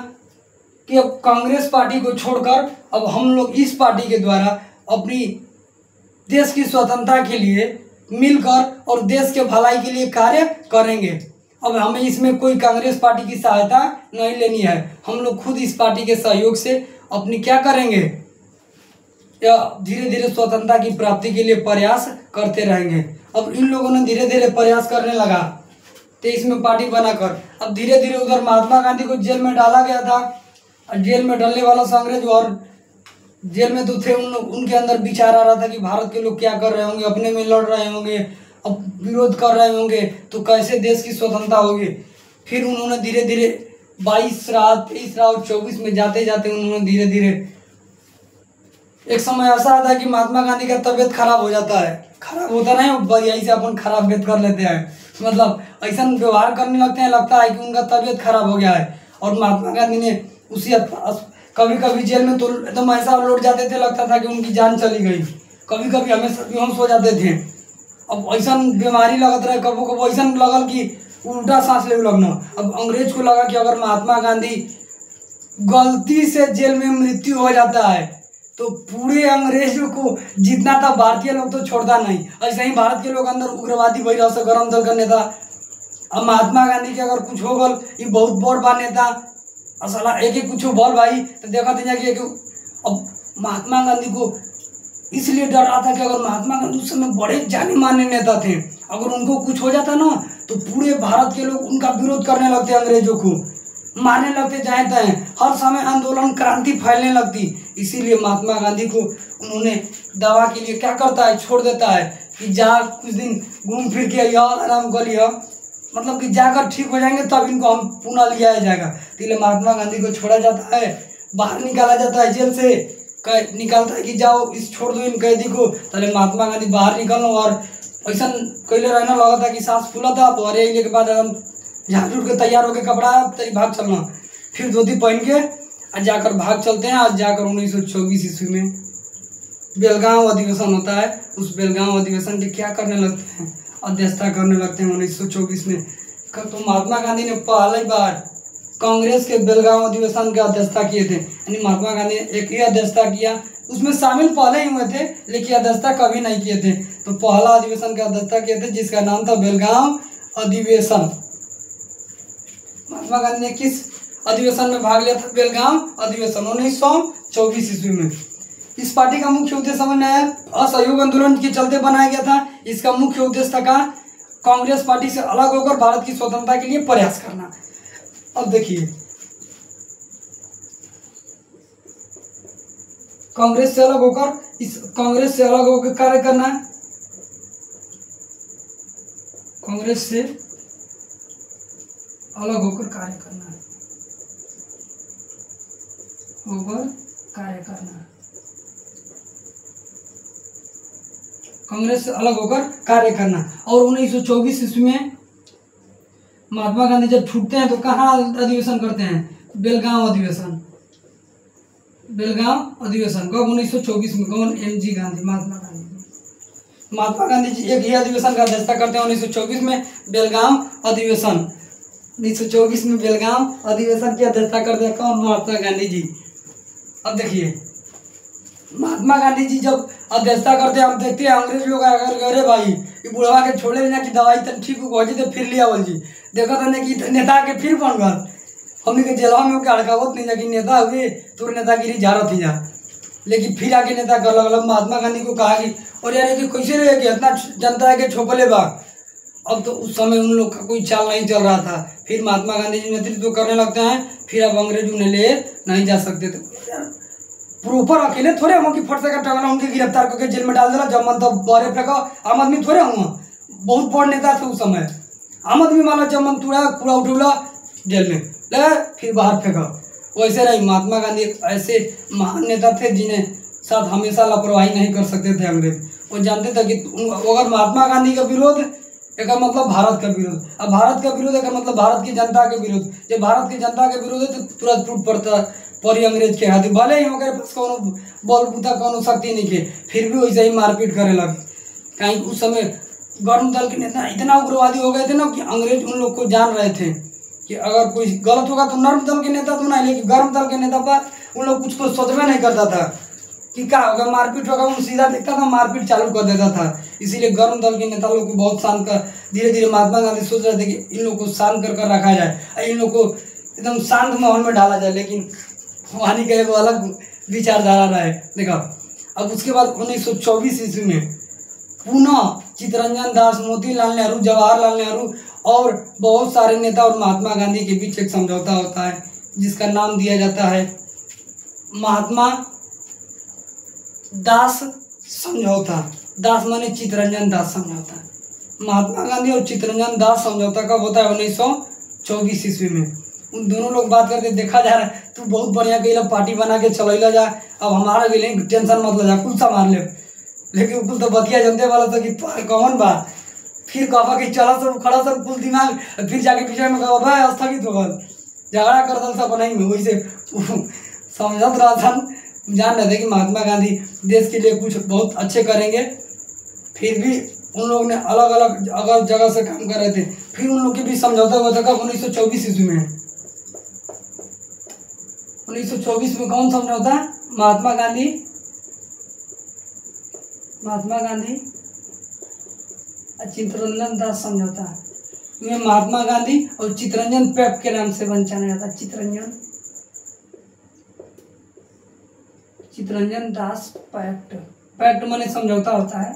कि अब कांग्रेस पार्टी को छोड़कर अब हम लोग इस पार्टी के द्वारा अपनी देश की स्वतंत्रता के लिए मिलकर और देश के भलाई के लिए कार्य करेंगे। अब हमें इसमें कोई कांग्रेस पार्टी की सहायता नहीं लेनी है, हम लोग खुद इस पार्टी के सहयोग से अपनी क्या करेंगे, या धीरे धीरे स्वतंत्रता की प्राप्ति के लिए प्रयास करते रहेंगे। अब इन लोगों ने धीरे धीरे प्रयास करने लगा 23 में पार्टी बनाकर। अब धीरे धीरे उधर महात्मा गांधी को जेल में डाला गया था। जेल में डालने वाला अंग्रेज और जेल में तो थे उनके अंदर विचार आ रहा था कि भारत के लोग क्या कर रहे होंगे, अपने में लड़ रहे होंगे, अब विरोध कर रहे होंगे तो कैसे देश की स्वतंत्रता होगी। फिर उन्होंने धीरे धीरे 22 रात 23 रात 24 में जाते जाते उन्होंने धीरे धीरे एक समय ऐसा आता है कि महात्मा गांधी का तबीयत खराब हो जाता है। खराब होता नहीं, यही से अपन खराब व्यक्त कर लेते हैं, मतलब ऐसा व्यवहार करने लगते हैं, लगता है कि उनका तबीयत खराब हो गया है। और महात्मा गांधी ने उसी कभी कभी जेल में तो एकदम ऐसा लौट जाते थे, लगता था कि उनकी जान चली गई। कभी कभी हमेशा बेहोश हो जाते थे। अब ऐसा बीमारी लगत रहे, कबो कबो ऐसा लगल कि उल्टा सांस ले लगना। अब अंग्रेज को लगा कि अगर महात्मा गांधी गलती से जेल में मृत्यु हो जाता है तो पूरे अंग्रेजों को जितना था भारतीय लोग तो छोड़ता नहीं। ऐसे ही भारत के लोग अंदर उग्रवादी वही रह गरम दल का नेता। अब महात्मा गांधी के अगर कुछ हो गल, ये बहुत बड़ बा नेता, असल एक कुछ बोल भाई तो देखा था कि अब महात्मा गांधी को इसलिए डर रहा था कि अगर महात्मा गांधी उस समय बड़े जाने माने नेता थे, अगर उनको कुछ हो जाता ना तो पूरे भारत के लोग उनका विरोध करने लगते, अंग्रेजों को मारने लगते, चाहे तय हर समय आंदोलन क्रांति फैलने लगती। इसीलिए महात्मा गांधी को उन्होंने दवा के लिए क्या करता है, छोड़ देता है कि जा कुछ दिन घूम फिर के यार आराम कर लिया, मतलब कि जाकर ठीक हो जाएंगे तब इनको हम पुनः लिया जाएगा। इसलिए महात्मा गांधी को छोड़ा जाता है, बाहर निकाला जाता है जेल से, निकालता है कि जाओ इस छोड़ दो इन कैदी को। पहले महात्मा गांधी बाहर निकलना और ऐसा कैले रहना लगा था कि सांस फूला था। और ये के बाद एकदम झाड़ उठ के तैयार होकर कपड़ा तरी भाग चलना, फिर धोती पहन के आज जाकर भाग चलते हैं। आज जाकर 1924 ईस्वी में बेलगांव अधिवेशन होता है। उस बेलगांव अधिवेशन के क्या करने लगते हैं, अध्यक्षता करने लगते हैं 1924 में। तो महात्मा गांधी ने पहली बार कांग्रेस के बेलगांव अधिवेशन की अध्यक्षता किए थे। यानी महात्मा गांधी ने एक ही अध्यक्षता किया, उसमें शामिल पहले ही हुए थे, लेकिन अध्यक्षता कभी नहीं किए थे। तो पहला अधिवेशन का अध्यक्षता किए थे जिसका नाम था बेलगाम अधिवेशन। महात्मा गांधी ने किस अधिवेशन में भाग लिया था? बेलगाम अधिवेशन 1924 ईस्वी में। इस पार्टी का मुख्य उद्देश्य समझ में आया? असहयोग आंदोलन के चलते बनाया गया था। इसका मुख्य उद्देश्य था कांग्रेस पार्टी से अलग होकर भारत की स्वतंत्रता के लिए प्रयास करना। अब देखिए, कांग्रेस से अलग होकर कार्य करना, कांग्रेस से अलग होकर कार्य करना, कांग्रेस से अलग होकर कार्य करना। और 1924 ईस्वी में महात्मा गांधी जब छूटते हैं तो कहाँ अधिवेशन करते हैं? बेलगाम अधिवेशन। कब? 1924 में। कौन? एम.जी. गांधी, महात्मा गांधी जी एक ही अधिवेशन का अध्यक्षता करते हैं 1924 में, बेलगाम अधिवेशन। 1924 में बेलगाम अधिवेशन की अध्यक्षता करते हैं कौन? महात्मा गांधी जी। अब देखिए, महात्मा गांधी जी जब अध्यक्षता करते हैं, हम देखते हैं अंग्रेज लोग अगर अरे भाई ये बुढ़वा के छोड़े बिना कि दवाई तन ठीक हो जी तो फिर लिया बोल जी देखो तो कि नेता के फिर बन गल हमने के जेलवा में अड़कावत नहीं जा कि नेता हुए तो नेतागिरी झाड़त ही जा, लेकिन फिर आके नेता कर लगल। महात्मा गांधी को कहा कि और यार कि कैसे रहे कि इतना जनता के छोपले बा। अब तो उस समय उन लोग का कोई चाल नहीं चल रहा था। फिर महात्मा गांधी जी नेतृत्व करने लगते हैं, फिर अब अंग्रेज उन्हें ले नहीं जा सकते थे। प्रॉपर अकेले थोड़े हम कि फट से का टंगना उनके गिरफ्तार करके जेल में डाल दिला, जब मन तब बारे फेंका। आम आदमी थोड़े हुआ, बहुत बड़ नेता थे उस समय। आम आदमी माना जब मन तुड़ा कूड़ा उठौला जेल में ले फिर बाहर फेंका। वैसे नहीं, महात्मा गांधी ऐसे महान नेता थे जिन्हें साथ हमेशा लापरवाही नहीं कर सकते थे अंग्रेज। वो जानते थे कि अगर महात्मा गांधी का विरोध एक मतलब भारत का विरोध, अब भारत का विरोध एक मतलब भारत की जनता के विरोध। जब भारत की जनता के विरोध है तो तुरंत टूट पड़ता परी अंग्रेज के हाथ। भले ही हमारे पास कोनो बल बूता कोनो शक्ति नहीं के, फिर भी वैसे ही मारपीट करे लगे। कहीं उस समय गर्म दल के नेता इतना उग्रवादी हो गए थे ना कि अंग्रेज उन लोग को जान रहे थे कि अगर कोई गलत होगा तो नर्म दल के नेता तो नहीं, लेकिन गर्म दल के नेता पर उन लोग कुछ को सोचना नहीं करता था कि क्या होगा, मारपीट होगा। उन सीधा देखता था, मारपीट चालू कर देता था। इसीलिए गर्म दल के नेता लोग को बहुत शांत कर धीरे धीरे महात्मा गांधी सोच रहे थे कि इन लोग को शांत कर रखा जाए, इन लोग को एकदम शांत माहौल में डाला जाए। लेकिन वहां का एक अलग विचारधारा रहा है। देखा, अब उसके बाद 1924 ईस्वी में पुनः चित्तरंजन दास, मोतीलाल नेहरू, जवाहरलाल नेहरू और बहुत सारे नेता और महात्मा गांधी के बीच एक समझौता होता है जिसका नाम दिया जाता है महात्मा दास समझौता। दास माने चित्तरंजन दास समझौता। महात्मा गांधी और चित्तरंजन दास समझौता कब होता है? 1924 ईस्वी में। उन दोनों लोग बात करते देखा जा रहा है तू बहुत बढ़िया गई पार्टी बना के चलैला जा, अब हमारा भी नहीं टेंशन मत ले जा, कुल संभाल ले। लेकिन कुल तो बतिया जनते वाला था कि कौन बा, फिर कहा कि चला सब खड़ा सब कुल दिमाग, फिर जाके पीछे में कहा भाई स्थगित हो गल, झगड़ा कर दल सब नहीं में। वैसे समझत रहा था, जान रहे थे कि महात्मा गांधी देश के लिए कुछ बहुत अच्छे करेंगे। फिर भी उन लोगों ने अलग अलग जगह से काम कर रहे थे। फिर उन लोग के बीच समझौता हुआ था कब? 1924 ईस्वी में। 1924 में कौन समझौता? महात्मा गांधी चित्तरंजन दास समझौता। में महात्मा गांधी और चित्तरंजन पैक्ट के नाम से जाना जाता है। चित्तरंजन दास पैक्ट। पैक्ट माने समझौता होता है।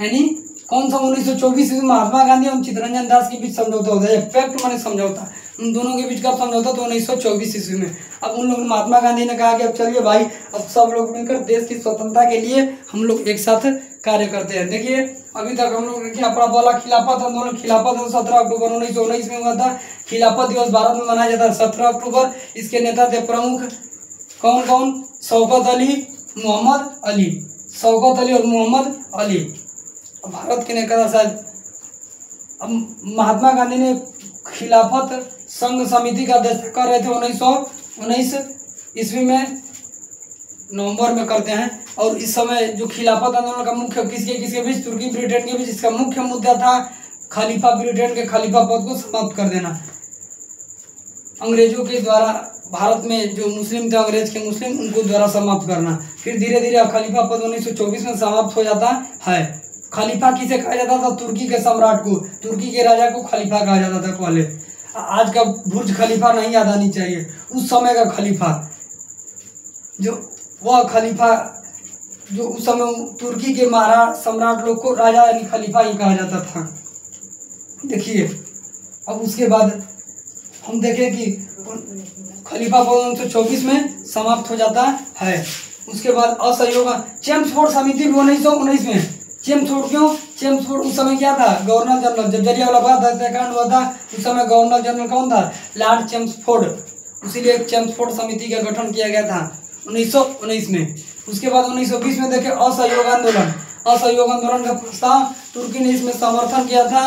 यानी कौन सा? 1924 में महात्मा गांधी और चित्तरंजन दास के बीच समझौता होता है। पैक्ट माने समझौता। उन दोनों के बीच कब समझौता? तो 1924 ईस्वी में। अब उन लोग महात्मा गांधी ने कहा कि अब चलिए भाई, अब सब लोग मिलकर देश की स्वतंत्रता के लिए हम लोग एक साथ कार्य करते हैं। देखिए, अभी तक हम लोग क्या पढ़ा बोला? खिलाफत आंदोलन। खिलाफत 17 अक्टूबर 1919 में हुआ था। खिलाफत दिवस भारत में मनाया जाता है 17 अक्टूबर। इसके नेता थे प्रमुख कौन कौन? शौकत अली, मोहम्मद अली। शौकत अली और मोहम्मद अली भारत के नेता शायद। अब महात्मा गांधी ने खिलाफत संघ समिति का अध्यक्षता कर रहे थे 1919 ईस्वी में, नवंबर में करते हैं। और इस समय जो खिलाफत आंदोलन का मुख्य किसके बीच? तुर्की ब्रिटेन के बीच। इसका मुख्य मुद्दा था खलीफा, ब्रिटेन के खलीफा पद को समाप्त कर देना। अंग्रेजों के द्वारा भारत में जो मुस्लिम थे, अंग्रेज के मुस्लिम, उनको द्वारा समाप्त करना। फिर धीरे धीरे खलीफा पद 1924 में समाप्त हो जाता है। खलीफा किसे कहा जाता था? तुर्की के सम्राट को, तुर्की के राजा को खलीफा कहा जाता था पहले। आज का बुर्ज खलीफा नहीं याद आनी चाहिए, उस समय का खलीफा, जो वह खलीफा जो उस समय तुर्की के महाराज सम्राट लोग को राजा यानी खलीफा ही कहा जाता था। देखिए अब उसके बाद हम देखें कि खलीफा पद 1924 में समाप्त हो जाता है। उसके बाद असहयोग चेम्सफोर्ड समिति भी 1919 में। चेम्सफोर्ड क्यों? चेम्सफोर्ड उस समय क्या था? Governor general. जब जलियांवाला बाग हत्याकांड हुआ था उस समय गवर्नर जनरल कौन था? Lord Chelmsford. इसीलिए चेम्सफोर्ड समिति का गठन किया गया था 1919 में। उसके बाद 1920 में देखे असहयोग आंदोलन। असहयोग आंदोलन का प्रस्ताव तुर्की ने इसमें समर्थन किया था।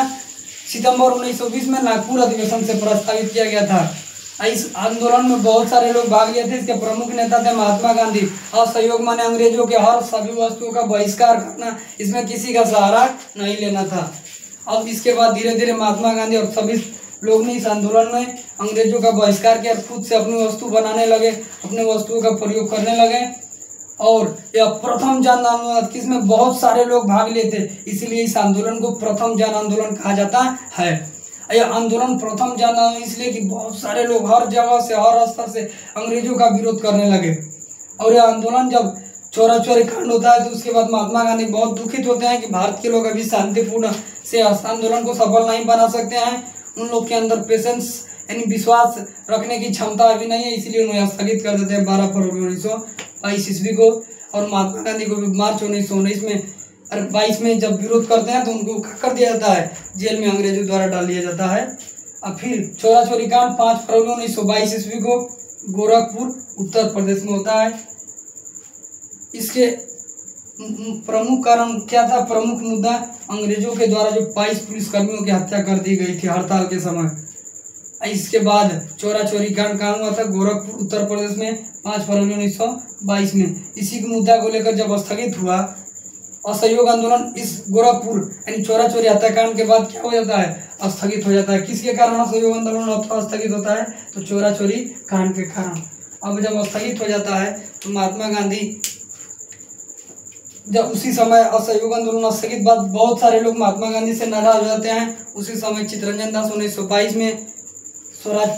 सितंबर 1920 में नागपुर अधिवेशन से प्रस्तावित किया गया था। इस आंदोलन में बहुत सारे लोग भाग लिए थे। इसके प्रमुख नेता थे महात्मा गांधी। असहयोग माने अंग्रेजों के हर सभी वस्तुओं का बहिष्कार करना, इसमें किसी का सहारा नहीं लेना था। अब इसके बाद धीरे धीरे महात्मा गांधी और सभी लोग ने इस आंदोलन में अंग्रेजों का बहिष्कार किया, खुद से अपनी वस्तु बनाने लगे, अपने वस्तुओं का प्रयोग करने लगे। और यह प्रथम जन आंदोलन, किसमें बहुत सारे लोग भाग लिए थे, इसीलिए इस आंदोलन को प्रथम जन आंदोलन कहा जाता है। यह आंदोलन प्रथम जन आंदोलन इसलिए कि बहुत सारे लोग हर जगह से, हर स्तर से अंग्रेजों का विरोध करने लगे। और यह आंदोलन जब चौरा-चौरी कांड होता है तो उसके बाद महात्मा गांधी बहुत दुखित होते हैं कि भारत के लोग अभी शांतिपूर्ण से आंदोलन को सफल नहीं बना सकते हैं। उन लोग के अंदर पेशेंस यानी विश्वास रखने की क्षमता अभी नहीं है, इसलिए उन्हें स्थगित कर देते हैं 12 फरवरी 1922 ईस्वी को। और महात्मा गांधी को भी मार्च 1919 में 22 में जब विरोध करते हैं तो उनको कर दिया जाता है, जेल में अंग्रेजों द्वारा डाल दिया जाता है। अब फिर चौरा-चौरी कांड 5 फरवरी 1922 ईस्वी को गोरखपुर उत्तर प्रदेश में होता है। इसके प्रमुख कारण क्या था? प्रमुख मुद्दा अंग्रेजों के द्वारा जो 22 पुलिसकर्मियों की हत्या कर दी गई थी हड़ताल के समय। इसके बाद चौरा-चौरी कांड कहाँ हुआ था? गोरखपुर उत्तर प्रदेश में 5 फरवरी 1922 में। इसी के मुद्दा को लेकर जब स्थगित हुआ असहयोग आंदोलन, इस गोरखपुर यानी चौरा-चौरी हत्याकांड के बाद क्या हो जाता है? स्थगित हो जाता है। किसके कारण असहयोग आंदोलन स्थगित होता है? तो चौरा-चौरी कांड के कारण। अब जब स्थगित हो जाता है तो महात्मा गांधी, जब उसी समय असहयोग आंदोलन स्थगित बाद बहुत सारे लोग महात्मा गांधी से नाराज हो जाते हैं। उसी समय चित्तरंजन दास 1922 में स्वराज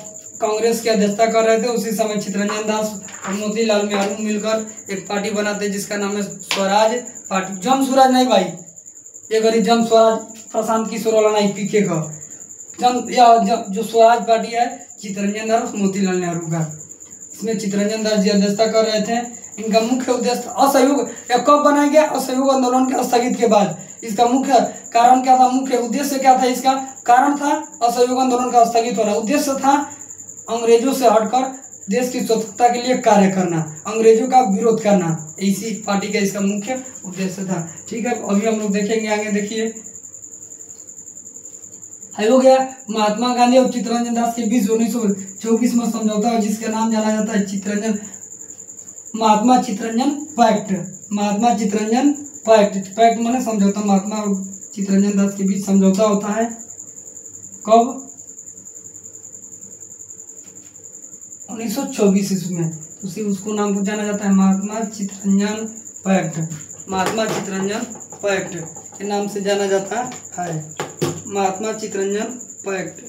कांग्रेस की अध्यक्षता कर रहे थे। उसी समय चित्तरंजन दास और मोतीलाल नेहरू मिलकर एक पार्टी बनाते हैं जिसका नाम है स्वराज पार्टी। जम स्वराज नहीं भाई, ये गरीब जम स्वराज प्रशांत किशोर वाला नहीं, पीके का जो स्वराज पार्टी है चित्तरंजन दास और मोतीलाल नेहरू का। इसमें चित्तरंजन दास जी अध्यक्षता कर रहे थे। इनका मुख्य उद्देश्य असहयोग, या कब बनाया गया? असहयोग आंदोलन के स्थगित के बाद। इसका मुख्य कारण क्या था? मुख्य उद्देश्य क्या था? इसका कारण था असहयोग आंदोलन का स्थगित होना। उद्देश्य था अंग्रेजों से हटकर देश की स्वतंत्रता के लिए कार्य करना, अंग्रेजों का विरोध करना। इसी पार्टी का इसका मुख्य उद्देश्य था। ठीक है, अभी हम लोग देखेंगे आगे। देखिए हो गया महात्मा गांधी और चित्तरंजन दास के बीच 1924 में समझौता है जिसका नाम जाना जाता है महात्मा चित्तरंजन पैक्ट। महात्मा चित्तरंजन पैक्ट माने समझौता। महात्मा और चित्तरंजन दास के बीच समझौता होता है कब? 1924 ईस्वी में। उसी उसको नाम को जाना जाता है महात्मा चित्तरंजन पैक्ट। महात्मा चित्तरंजन पैक्ट के नाम से जाना जाता है। महात्मा चित्तरंजन पैक्ट।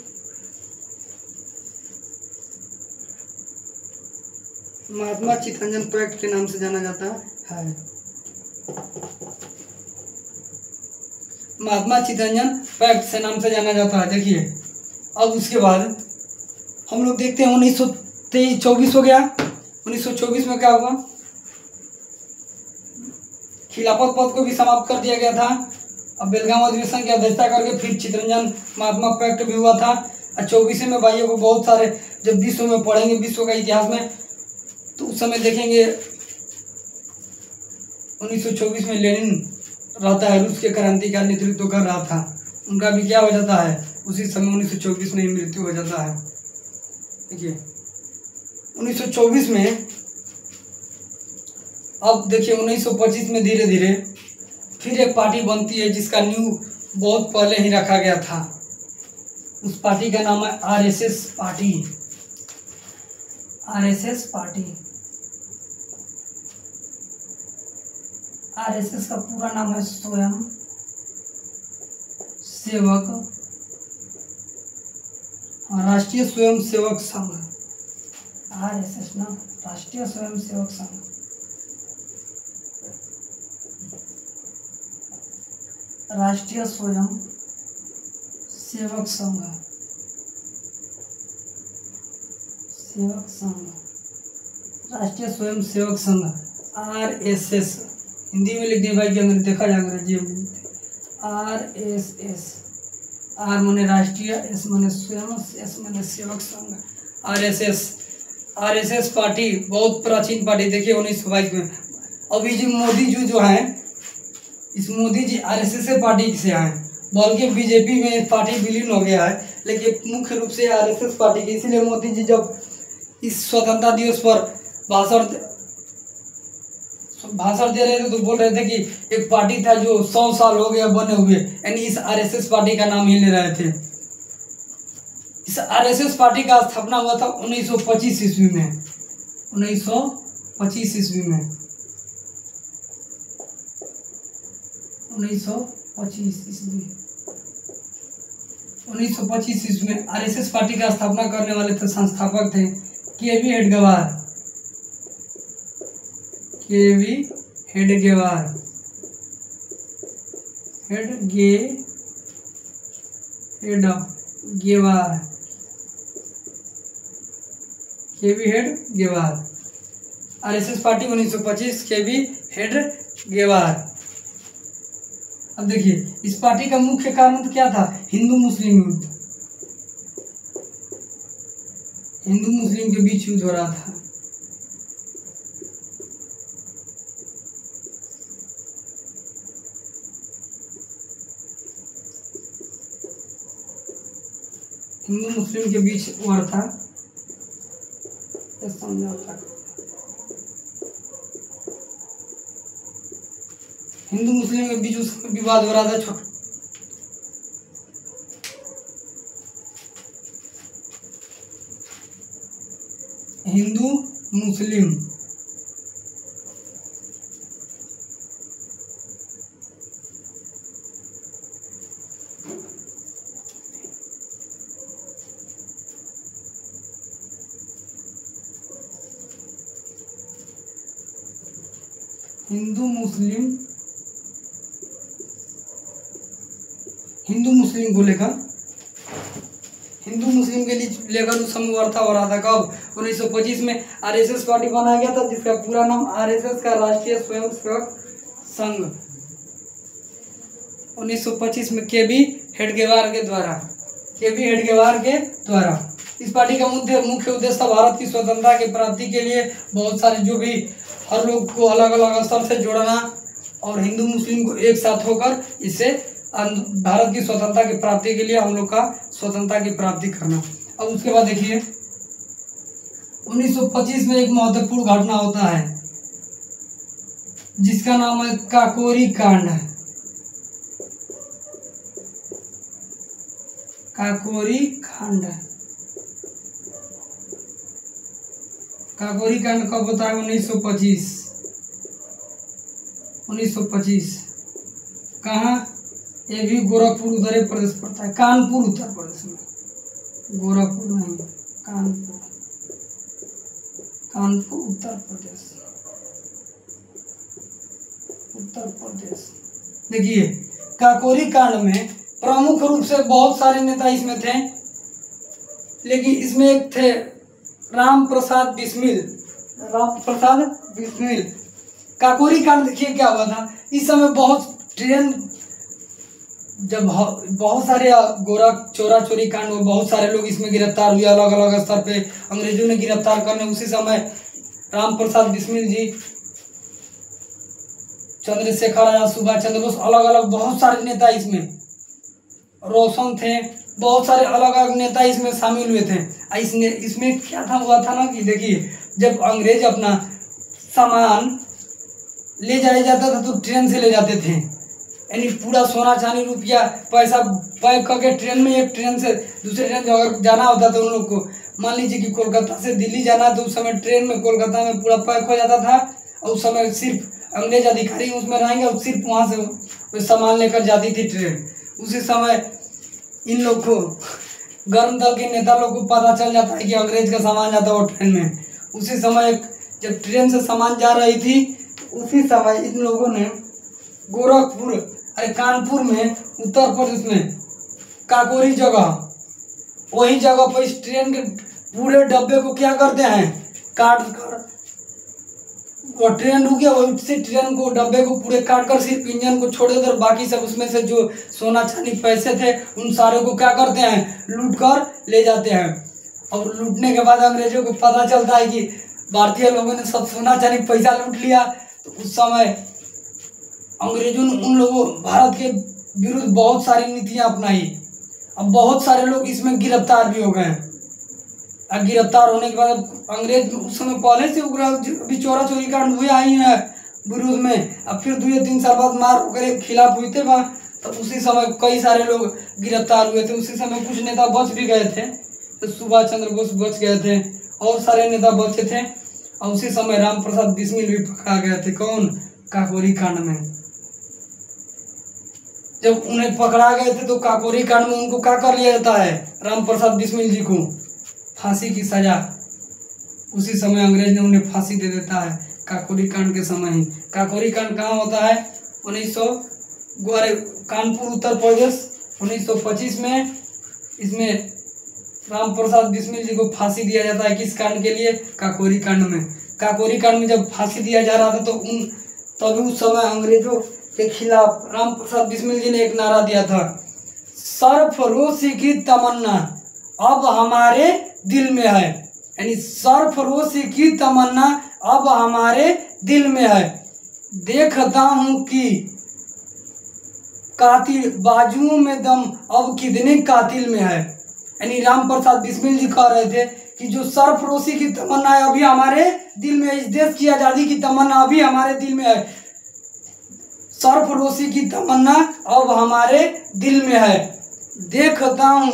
महात्मा चित्तरंजन पैक्ट के नाम से जाना जाता है। महात्मा चित्तरंजन पैक्ट से नाम से जाना जाता है। देखिए अब उसके बाद हम लोग देखते हैं 1924 हो गया। 1924 में क्या हुआ? खिलाफत पद को भी समाप्त कर दिया गया था। अब बेलगाम अधिवेशन की अध्यक्षता करके फिर चित्तरंजन महात्मा पैक्ट भी हुआ था। और 24 में भाइयों को बहुत सारे जब विश्व में पढ़ेंगे, विश्व का इतिहास में, तो उस समय देखेंगे 1924 में लेनिन रहता है, रूस के क्रांति का नेतृत्व कर रहा था। उनका भी क्या हो जाता है? उसी समय 1924 में ही मृत्यु हो जाता है। देखिए 1924 में, अब देखिए 1925 में धीरे धीरे फिर एक पार्टी बनती है जिसका न्यू बहुत पहले ही रखा गया था। उस पार्टी का नाम है RSS party. RSS party, RSS का पूरा नाम है स्वयं सेवक, राष्ट्रीय स्वयं सेवक संघ। आरएसएस ना, राष्ट्रीय स्वयं सेवक संघ। राष्ट्रीय स्वयं सेवक संघ, सेवक संघ, राष्ट्रीय स्वयं सेवक संघ आरएसएस। हिंदी में लिख दिया भाई कि अंग्रेजी देखा जाए अंग्रेजी में। आरएसएस, आर माने राष्ट्रीय, एस माने स्वयं, एस माने Sevak Sangh. RSS, RSS party बहुत प्राचीन पार्टी। देखिए 1922 में। अभी जो मोदी जी जो हैं, इस मोदी जी आरएसएस पार्टी से आए, बल्कि बीजेपी में पार्टी विलीन हो गया है, लेकिन मुख्य रूप से आरएसएस पार्टी की। इसीलिए मोदी जी जब इस स्वतंत्रता दिवस पर भाषण दे रहे थे तो बोल रहे थे कि एक पार्टी था जो 100 साल हो गया बने हुए, यानी इस आरएसएस पार्टी का नाम ही ले रहे थे। इस आरएसएस पार्टी का स्थापना हुआ था 1925 ईस्वी में। 1925 ईस्वी में, 1925 ईस्वी, 1925 ईस्वी में आरएसएस पार्टी का स्थापना करने वाले थे, संस्थापक थे केवी हेडगेवार। केवी हेडगेवार, हेडगेवार, केवी हेडगेवार। आरएसएस पार्टी 1925, केवी हेडगेवार। अब देखिए इस पार्टी का मुख्य कारण तो क्या था? हिंदू मुस्लिम युद्ध। हिंदू मुस्लिम के बीच युद्ध हो रहा था। हिंदू मुस्लिम के बीच वार था, समझौता। हिंदू मुस्लिम के बीच उसका विवाद हो रहा था। हिंदू मुस्लिम, हिंदू मुस्लिम, हिंदू मुस्लिम को लेकर, हिंदू मुस्लिम के लिए लेकर उस समय वार्ता हो रहा था। कब? 1925 में आरएसएस पार्टी बनाया गया था, जिसका पूरा नाम आरएसएस का राष्ट्रीय स्वयंसेवक संघ। 1925 में केवी हेडगेवार के द्वारा, केवी हेडगेवार के द्वारा। इस पार्टी का मुख्य उद्देश्य था भारत की स्वतंत्रता की प्राप्ति के लिए बहुत सारे जो भी हर लोग को अलग अलग स्तर से जोड़ना और हिंदू मुस्लिम को एक साथ होकर इसे भारत की स्वतंत्रता की प्राप्ति के लिए हम लोग का स्वतंत्रता की प्राप्ति करना। अब उसके बाद देखिए 1925 में एक महत्वपूर्ण घटना होता है जिसका नाम है काकोरी कांड। काकोरी कांड, काकोरी कांड कब होता है? 1925। 1925 कहाँ? ये भी गोरखपुर उत्तर प्रदेश पड़ता है, कानपुर उत्तर प्रदेश में, गोरखपुर नहीं, कानपुर, कानपुर उत्तर प्रदेश, उत्तर प्रदेश। देखिए काकोरी कांड में प्रमुख रूप से बहुत सारे नेता इसमें थे, लेकिन इसमें एक थे राम प्रसाद बिस्मिल। राम प्रसाद बिस्मिल। काकोरी कांड देखिए क्या हुआ था। इस समय बहुत ट्रेन, जब बहुत सारे चोरा चोरी कांड हुए, बहुत सारे लोग इसमें गिरफ्तार हुए अलग अलग स्तर पे, अंग्रेजों ने गिरफ्तार करने। उसी समय राम प्रसाद बिस्मिल जी, चंद्रशेखर आजाद, सुभाष चंद्र बोस, अलग अलग बहुत सारे नेता इसमें, रोशन थे, बहुत सारे अलग अलग नेता इसमें शामिल हुए थे। इसमें क्या था हुआ था ना कि देखिए जब अंग्रेज अपना सामान ले जाया जाता था तो ट्रेन से ले जाते थे, यानी पूरा सोना चांदी रुपया पैसा पैक करके ट्रेन में, एक ट्रेन से दूसरे ट्रेन में अगर जाना होता तो उन लोग को, मान लीजिए कि कोलकाता से दिल्ली जाना, तो उस समय ट्रेन में कोलकाता में पूरा पैक हो जाता था, और उस समय सिर्फ अंग्रेज अधिकारी उसमें रहेंगे और सिर्फ वहाँ से वो सामान लेकर जाती थी ट्रेन। उसी समय इन लोग को, गर्म दल के नेता लोग को पता चल जाता है कि अंग्रेज का सामान जाता है वो ट्रेन में। उसी समय जब ट्रेन से सामान जा रही थी, उसी समय इन लोगों ने गोरखपुर, अरे कानपुर में, उत्तर प्रदेश में काकोरी जगह, वही जगह पर इस ट्रेन के पूरे डब्बे को क्या करते हैं, काट कर, वो ट्रेन रुक गया, उसी ट्रेन को, डब्बे को पूरे काट कर सिर्फ इंजन को छोड़ देते, और बाकी सब उसमें से जो सोना चांदी पैसे थे उन सारे को क्या करते हैं, लूट कर ले जाते हैं। और लूटने के बाद अंग्रेजों को पता चलता है कि भारतीय लोगों ने सब सोना चांदी पैसा लूट लिया। तो उस समय अंग्रेजों ने उन लोगों, भारत के विरुद्ध बहुत सारी नीतियां अपनाई। अब बहुत सारे लोग इसमें गिरफ्तार भी हो गए। अब गिरफ्तार होने के बाद अंग्रेज उस समय पहले से अभी चोरा चोरी कांड हुए आई है विरोध में, अब फिर 2-3 साल बाद मार वगैरह खिलाफ हुए थे वहाँ, तो उसी समय कई सारे लोग गिरफ्तार हुए थे। उसी समय कुछ नेता बच भी गए थे, तो सुभाष चंद्र बोस बच गए थे, और सारे नेता बचे थे। और उसी समय राम प्रसाद बिस्मिल भी पकड़ा गए थे। कौन? काकोरी कांड में। जब उन्हें पकड़ा गए थे तो काकोरी कांड में उनको क्या कर लिया जाता है, राम प्रसाद बिस्मिल जी को फांसी की सजा। उसी समय अंग्रेज ने उन्हें फांसी दे देता है, काकोरी कांड के समय ही। काकोरी कांड कहाँ होता है? 1900 कानपुर उत्तर प्रदेश 1925 में। इसमें राम प्रसाद बिस्मिल जी को फांसी दिया जाता है। किस कांड के लिए? काकोरी कांड में। काकोरी कांड में जब फांसी दिया जा रहा था तो तभी उस समय अंग्रेजों के खिलाफ राम प्रसाद बिस्मिल जी ने एक नारा दिया था, सरफरोशी की तमन्ना अब हमारे दिल में है। यानी सरफरोशी की तमन्ना अब हमारे दिल में है, देखता हूं कि कातिल बाजुओं में दम अब कितने कातिल में है। यानी राम प्रसाद बिस्मिल जी कह रहे थे कि जो सरफरोशी की तमन्ना है अभी हमारे दिल में है, इस देश की आज़ादी की तमन्ना अभी हमारे दिल में है, सरफरोशी की तमन्ना अब हमारे दिल में है, देखता हूँ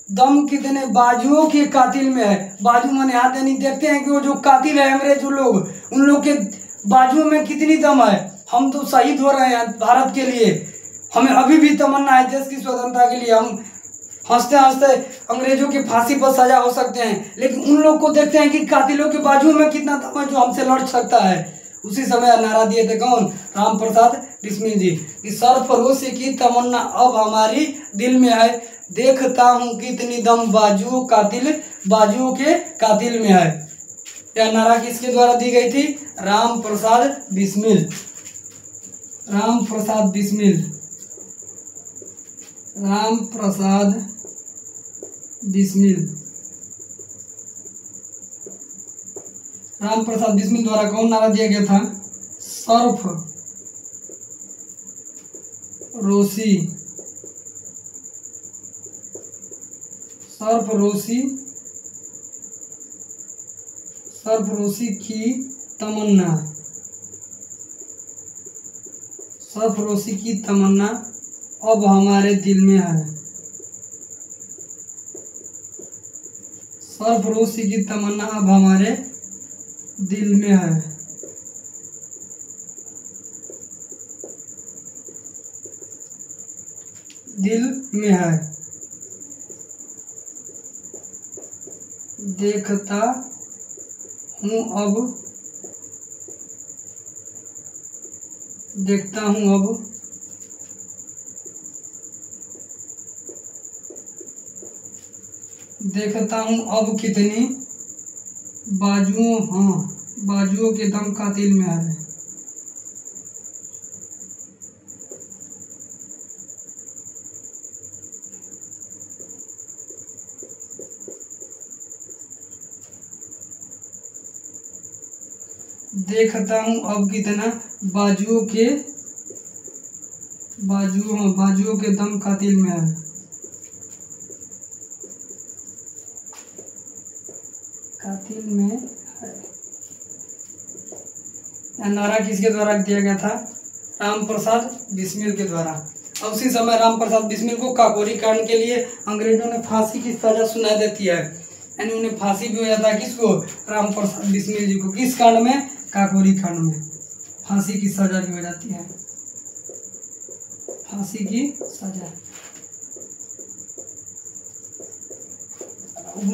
दम कितने बाजुओं के कातिल में है। बाजू माने हाथ, नहीं देखते हैं कि वो जो कातिल है अंग्रेज लोग, उन लोग के बाजुओं में कितनी दम है। हम तो शहीद हो रहे हैं भारत के लिए, हमें अभी भी तमन्ना है देश की स्वतंत्रता के लिए। हम हंसते हंसते अंग्रेजों की फांसी पर सजा हो सकते हैं, लेकिन उन लोग को देखते हैं कि कातिलों के बाजुओं में कितना दम है जो हमसे लड़ सकता है। उसी समय नारा दिए थे कौन? राम प्रसाद बिस्मिल जी कि सरफरोशी की तमन्ना अब हमारी दिल में है, देखता हूँ कितनी दम बाजुओं के कातिल में है। यह नारा किसके द्वारा दी गई थी? राम प्रसाद बिस्मिल। राम प्रसाद बिस्मिल, राम प्रसाद बिस्मिल, राम प्रसाद बिस्मिल द्वारा कौन नारा दिया गया था? सरफरोशी की तमन्ना, सरफरोशी की तमन्ना अब हमारे दिल में है, सरफरोशी की तमन्ना अब हमारे दिल में है। दिल में है, देखता हूँ अब, देखता हूँ अब देखता हूँ अब कितनी बाजुओं के दम कातिल में है। देखता हूँ अब कितना बाजुओं के दम कातिल में है। कातिल में है। नारा किसके द्वारा दिया गया था? राम प्रसाद बिस्मिल के द्वारा। और उसी समय राम प्रसाद बिस्मिल को काकोरी कांड के लिए अंग्रेजों ने फांसी की सजा सुना देती है, यानी उन्हें फांसी भी हो जाता है। किसको? राम प्रसाद बिस्मिल जी को। किस कांड में? काकोरी कांड में फांसी की सजा भी हो जाती है, फांसी की सजा।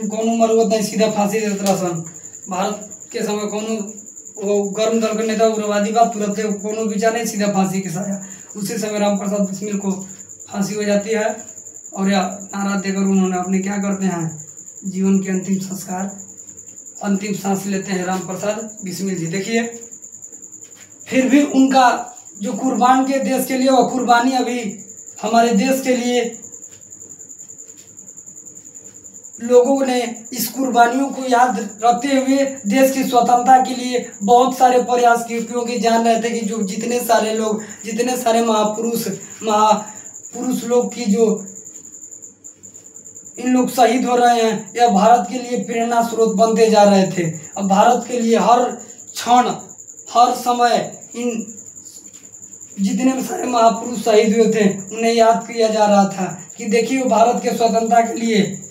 कौन उम्र होता है सीधा फांसी देते रसन। भारत के समय कौन वो गर्म दल के नेता उग्रवादी बात तुरंत कोनो विचार नहीं, सीधा फांसी की सजा। उसी समय राम प्रसाद बिस्मिल को फांसी हो जाती है और या नारा देकर उन्होंने अपने क्या करते हैं, जीवन के अंतिम संस्कार, अंतिम सांस लेते हैं राम प्रसाद बिस्मिल जी। देखिए फिर भी उनका जो कुर्बान के देश के लिए, वो कुर्बानी अभी हमारे देश के लिए लोगों ने इस कुर्बानियों को याद रखते हुए देश की स्वतंत्रता के लिए बहुत सारे प्रयास किए, क्योंकि जान रहे थे कि जो जितने सारे लोग, जितने सारे महापुरुष लोग की जो इन लोग शहीद हो रहे हैं, यह भारत के लिए प्रेरणा स्रोत बनते जा रहे थे। अब भारत के लिए हर क्षण हर समय इन जितने भी सारे महापुरुष शहीद हुए थे उन्हें याद किया जा रहा था कि देखिए भारत के स्वतंत्रता के लिए,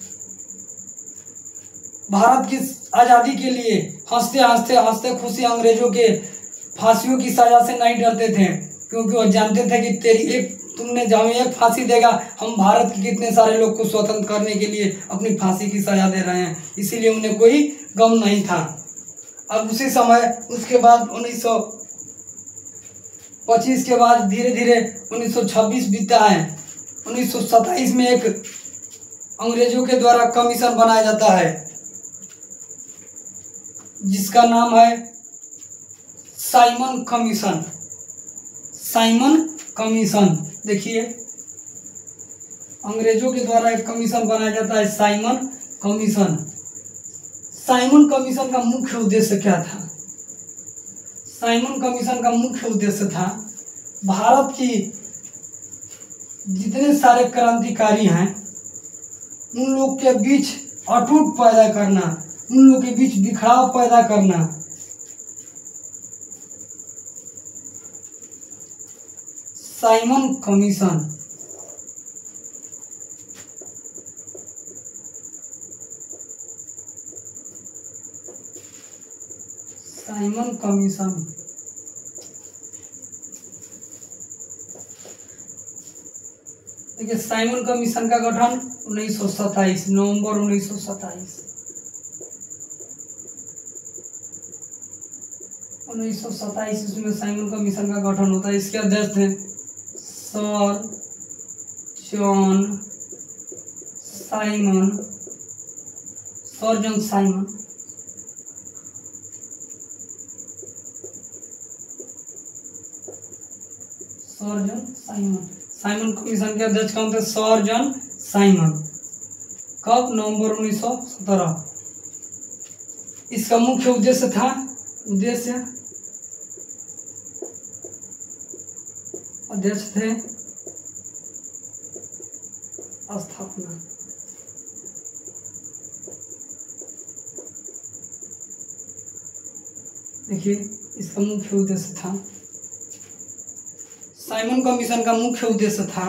भारत की आज़ादी के लिए हंसते हंसते खुशी अंग्रेजों के फांसियों की सजा से नहीं डरते थे, क्योंकि वो जानते थे कि तुमने जब एक फांसी देगा, हम भारत के कितने सारे लोग को स्वतंत्र करने के लिए अपनी फांसी की सजा दे रहे हैं, इसीलिए उन्हें कोई गम नहीं था। अब उसी समय उसके बाद 1925 के बाद धीरे धीरे 1926 बीता है। 1927 में एक अंग्रेजों के द्वारा कमीशन बनाया जाता है जिसका नाम है साइमन कमीशन। साइमन कमीशन, देखिए अंग्रेजों के द्वारा एक कमीशन बनाया जाता है, साइमन कमीशन। साइमन कमीशन का मुख्य उद्देश्य क्या था? साइमन कमीशन का मुख्य उद्देश्य था भारत की जितने सारे क्रांतिकारी हैं उन लोग के बीच अटूट पैदा करना, उन लोग के बीच बिखराव पैदा करना। साइमन कमीशन साइमन कमीशन देखिए, साइमन कमीशन का गठन 1927 नवंबर 1927 इसमें साइमन कमीशन का गठन होता है। इसके अध्यक्ष थे sir John Simon. Simon commission के अध्यक्ष कौन थे? Sir John Simon. कब? नवंबर 1917। इसका मुख्य उद्देश्य था अध्यक्ष थे स्थापना। देखिए इसका मुख्य उद्देश्य था, साइमन कमीशन का मुख्य उद्देश्य था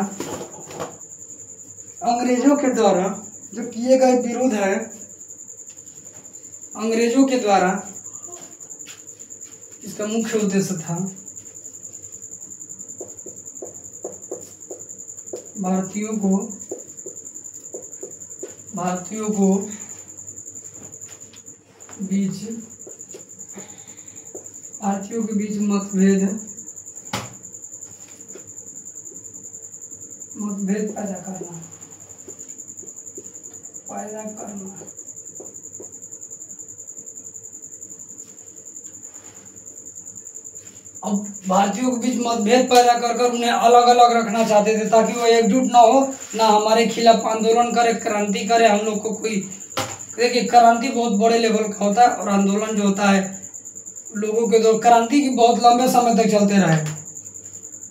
अंग्रेजों के द्वारा जो किए गए विरोध है, अंग्रेजों के द्वारा इसका मुख्य उद्देश्य था भारतीयों को बीच मतभेद पैदा करना। अब भारतीयों के बीच मतभेद पैदा कर उन्हें अलग अलग रखना चाहते थे ताकि वो एकजुट ना हो, ना हमारे खिलाफ आंदोलन करे, क्रांति करे। हम लोग को कोई, देखिए क्रांति बहुत बड़े लेवल का होता है और आंदोलन जो होता है लोगों के द्वारा, क्रांति की बहुत लंबे समय तक चलते रहे।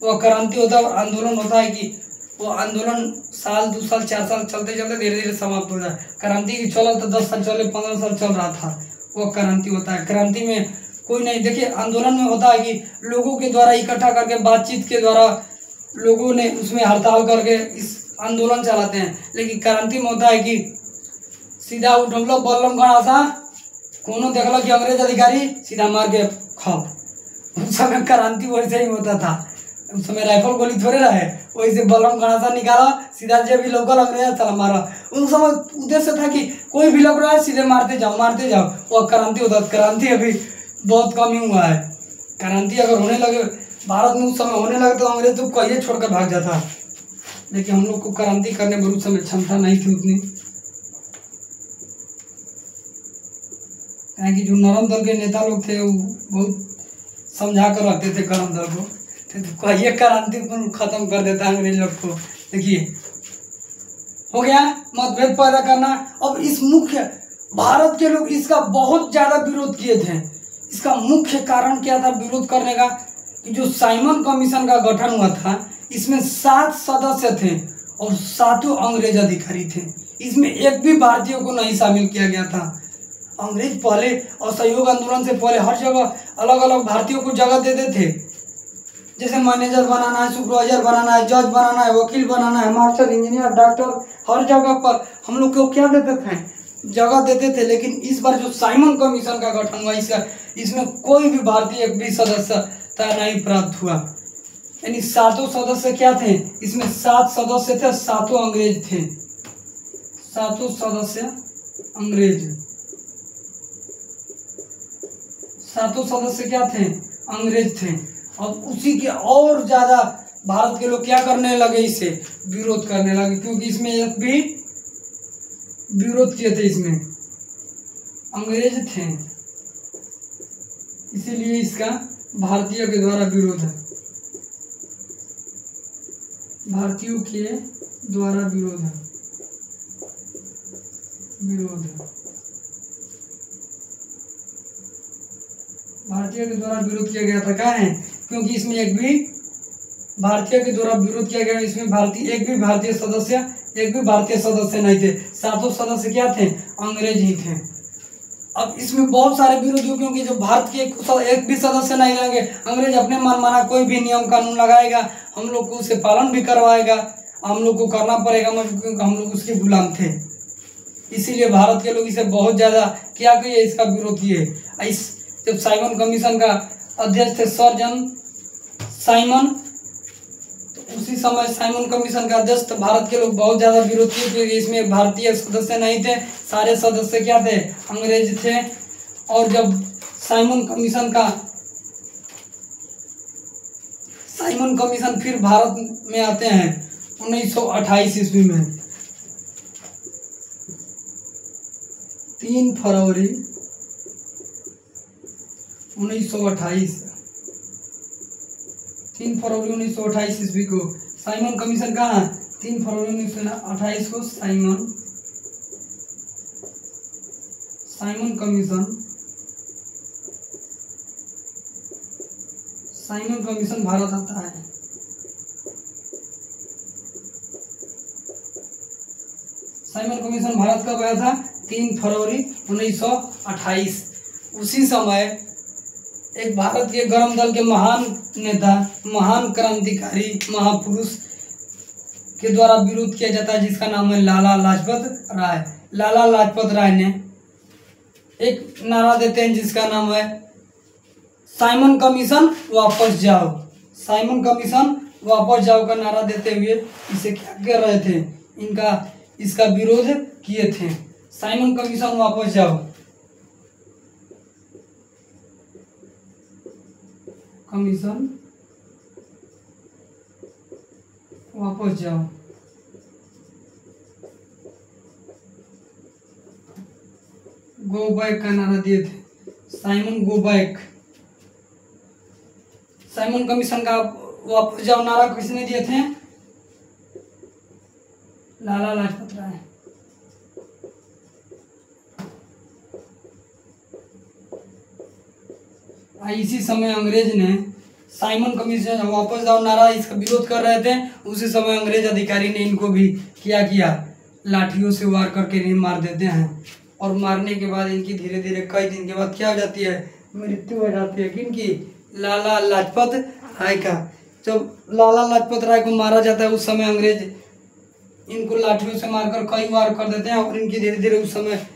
वो क्रांति होता है और आंदोलन होता है कि वो आंदोलन साल 2 साल 4 साल चलते चलते धीरे धीरे समाप्त हो जाए। क्रांति की चला तो 10 साल चले, 15 साल चल रहा था, वो क्रांति होता है। क्रांति में कोई नहीं। देखिए आंदोलन में होता है कि लोगों के द्वारा इकट्ठा करके बातचीत के द्वारा लोगों ने उसमें हड़ताल करके इस आंदोलन चलाते हैं। लेकिन क्रांति में होता है कि सीधा उठलो बल्लम गणासा कोनो देखल कि अंग्रेज अधिकारी सीधा मार के खाओ। उस समय क्रांति वैसे ही होता था। उस समय राइफल गोली थोड़े रहे, वैसे बल्लम गणासा निकाला सीधा जब भी लोकल अंग्रेज चला मारा। उस समय उद्देश्य था कि कोई भी लग रहा है सीधे मारते जाओ। वह क्रांति होता। क्रांति अभी बहुत कम ही हुआ है। क्रांति अगर होने लगे भारत में उस समय होने लगे तो अंग्रेज तो कहिए छोड़कर भाग जाता। लेकिन हम लोग को क्रांति करने पर उस समय क्षमता नहीं थी उतनी, कि जो नरम दल के नेता लोग थे वो बहुत समझा कर रखते थे गरम दल को, तो कहिए क्रांति को खत्म कर देता अंग्रेज लोग को। देखिए हो गया मतभेद पैदा करना। अब इस मुख्य भारत के लोग इसका बहुत ज्यादा विरोध किए थे। इसका मुख्य कारण क्या था विरोध करने का, कि जो साइमन कमीशन का गठन हुआ था इसमें 7 सदस्य थे और 7 अंग्रेज अधिकारी थे। इसमें एक भी भारतीयों को नहीं शामिल किया गया था। अंग्रेज पहले असहयोग आंदोलन से पहले हर जगह अलग अलग भारतीयों को जगह देते थे। जैसे मैनेजर बनाना है, सुपरवाइजर बनाना है, जज बनाना है, वकील बनाना है, मास्टर, इंजीनियर, डॉक्टर, हर जगह पर हम लोग को क्या देते थे, जगह देते थे। लेकिन इस बार जो साइमन कमीशन का गठन हुआ इसमें कोई भी भारतीय एक भी सदस्यता नहीं प्राप्त हुआ। यानी 7 सदस्य क्या थे, इसमें 7 सदस्य थे, 7 अंग्रेज थे। 7 सदस्य अंग्रेज, 7 सदस्य क्या थे, अंग्रेज थे। अब उसी के और ज्यादा भारत के लोग क्या करने लगे, इसे विरोध करने लगे, क्योंकि इसमें एक भी विरोध किए थे, इसमें अंग्रेज थे, इसीलिए इसका भारतीयों के द्वारा विरोध है। भारतीयों के द्वारा विरोध है, भारतीयों के द्वारा विरोध किया गया था। क्या है, क्योंकि इसमें एक भी भारतीय के द्वारा विरोध किया गया, इसमें एक भी भारतीय सदस्य नहीं थे। 7 सदस्य क्या थे, अंग्रेज ही थे। अब इसमें बहुत सारे विरोधियों, क्योंकि जो भारत के एक भी सदस्य नहीं रहेंगे, अंग्रेज अपने मनमाना कोई भी नियम कानून लगाएगा, हम लोग को उसे पालन भी करवाएगा, हम लोग को करना पड़ेगा, क्योंकि हम लोग उसके गुलाम थे। इसीलिए भारत के लोग इसे बहुत ज्यादा क्या किए, इसका विरोध किए। जब साइमन कमीशन का अध्यक्ष थे सर जॉन साइमन, तो उसी समय साइमन कमीशन का अध्यक्ष भारत के लोग बहुत ज्यादा विरोध किए, क्योंकि इसमें भारतीय सदस्य नहीं थे, सारे सदस्य क्या थे, अंग्रेज थे। और जब साइमन कमीशन फिर भारत में आते हैं 1928 ईस्वी में, 3 फरवरी 1928 ईस्वी को साइमन कमीशन कहाँ, 3 फरवरी 1928 को साइमन कमीशन भारत आता है। साइमन कमीशन भारत कब आया था, 3 फरवरी 1928। उसी समय एक भारत के गरम दल के महान नेता, महान क्रांतिकारी, महापुरुष के द्वारा विरोध किया जाता है, जिसका नाम है लाला लाजपत राय। लाला लाजपत राय ने एक नारा देते हैं जिसका नाम है साइमन कमीशन वापस जाओ। साइमन कमीशन वापस जाओ का नारा देते हुए इसे क्या कर रहे थे, इसका विरोध किए थे। साइमन कमीशन वापस जाओ, कमीशन वापस जाओ। गो बैक का नारा दिए थे, Simon go back. Simon commission का वापस जाओ नारा किसने दिए थे, लाला लाजपत राय। इसी समय अंग्रेज ने साइमन कमीशन वापस जाओ नारा इसका विरोध कर रहे थे। उसी समय अंग्रेज अधिकारी ने इनको भी क्या किया, लाठियों से वार करके इन्हें मार देते हैं। और मारने के बाद इनकी धीरे धीरे कई दिन के बाद क्या हो जाती है, मृत्यु हो जाती है। किनकी? लाला लाजपत राय का। जब लाला लाजपत राय को मारा जाता है उस समय अंग्रेज इनको लाठियों से मारकर कई बार कर देते हैं और इनकी धीरे धीरे उस समय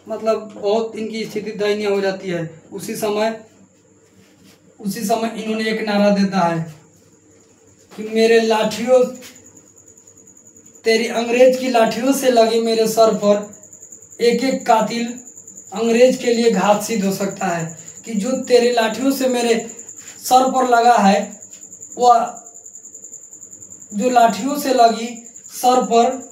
मतलब बहुत इनकी स्थिति दयनीय हो जाती है। उसी समय इन्होंने एक नारा देता है कि मेरे लाठियों, तेरी अंग्रेज की लाठियों से लगी मेरे सर पर, एक एक कातिल अंग्रेज के लिए घात सिद्ध हो सकता है। कि जो तेरी लाठियों से मेरे सर पर लगा है, वह जो लाठियों से लगी सर पर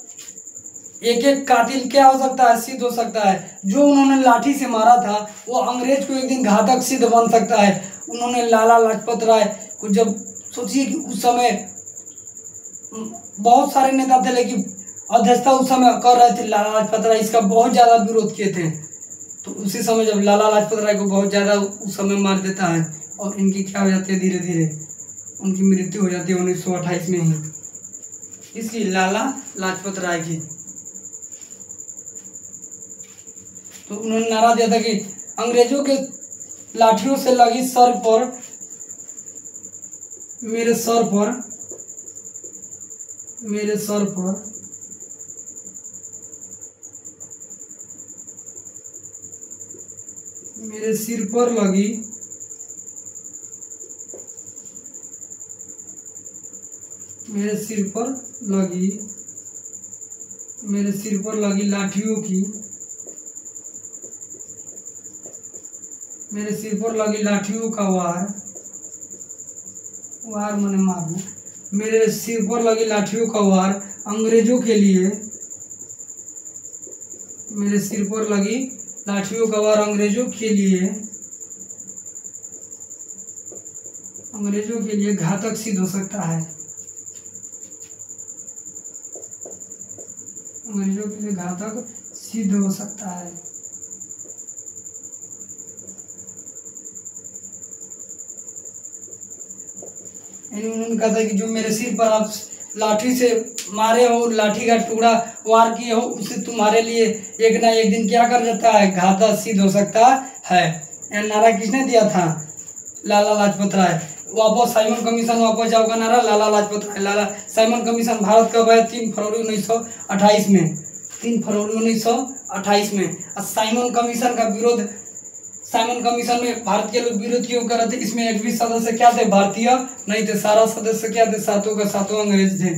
एक एक कातिल क्या हो सकता है? सिद्ध हो सकता है। जो उन्होंने लाठी से मारा था वो अंग्रेज को एक दिन घातक सिद्ध बन सकता है। उन्होंने लाला लाजपत राय को, जब सोचिए कि उस समय बहुत सारे नेता थे लेकिन अध्यक्षता उस समय कर रहे थे लाला लाजपत राय, इसका बहुत ज़्यादा विरोध किए थे। तो उसी समय जब लाला लाजपत राय को बहुत ज़्यादा उस समय मार देता है और इनकी क्या हो जाती है, धीरे धीरे उनकी मृत्यु हो जाती है 1928 में ही, इसकी लाला लाजपत राय की। तो उन्होंने नारा दिया था कि अंग्रेजों के लाठियों से लगी सर पर, मेरे सर पर मेरे सिर पर लगी मेरे सिर पर लगी लाठियों की, मेरे सिर पर लगी लाठियों का वार मैंने मारू, मेरे सिर पर लगी लाठियों का वार अंग्रेजों के लिए, मेरे सिर पर लगी लाठियों का वार अंग्रेजों के लिए घातक सिद्ध हो सकता है। अंग्रेजों के लिए घातक सिद्ध हो सकता है। उन्होंने कहा था कि जो मेरे सिर पर आप लाठी से मारे हो, लाठी का टुकड़ा वार किए हो, उससे तुम्हारे लिए एक ना एक दिन क्या कर जाता है, घातक सिद्ध हो सकता है। यह नारा किसने दिया था? लाला लाजपत राय। वापस साइमन कमीशन वापस जाओ का नारा लाला लाजपत राय। लाला साइमन कमीशन भारत कब आया? 3 फरवरी 1928 में। 3 फरवरी 1928 में। और साइमन कमीशन का विरोध, साइमन कमीशन में भारत के लोग विरोध क्यों कर रहे थे? इसमें एक भी सदस्य क्या थे? भारतीय नहीं थे। सारा सदस्य क्या थे? सातों का सातों अंग्रेज थे।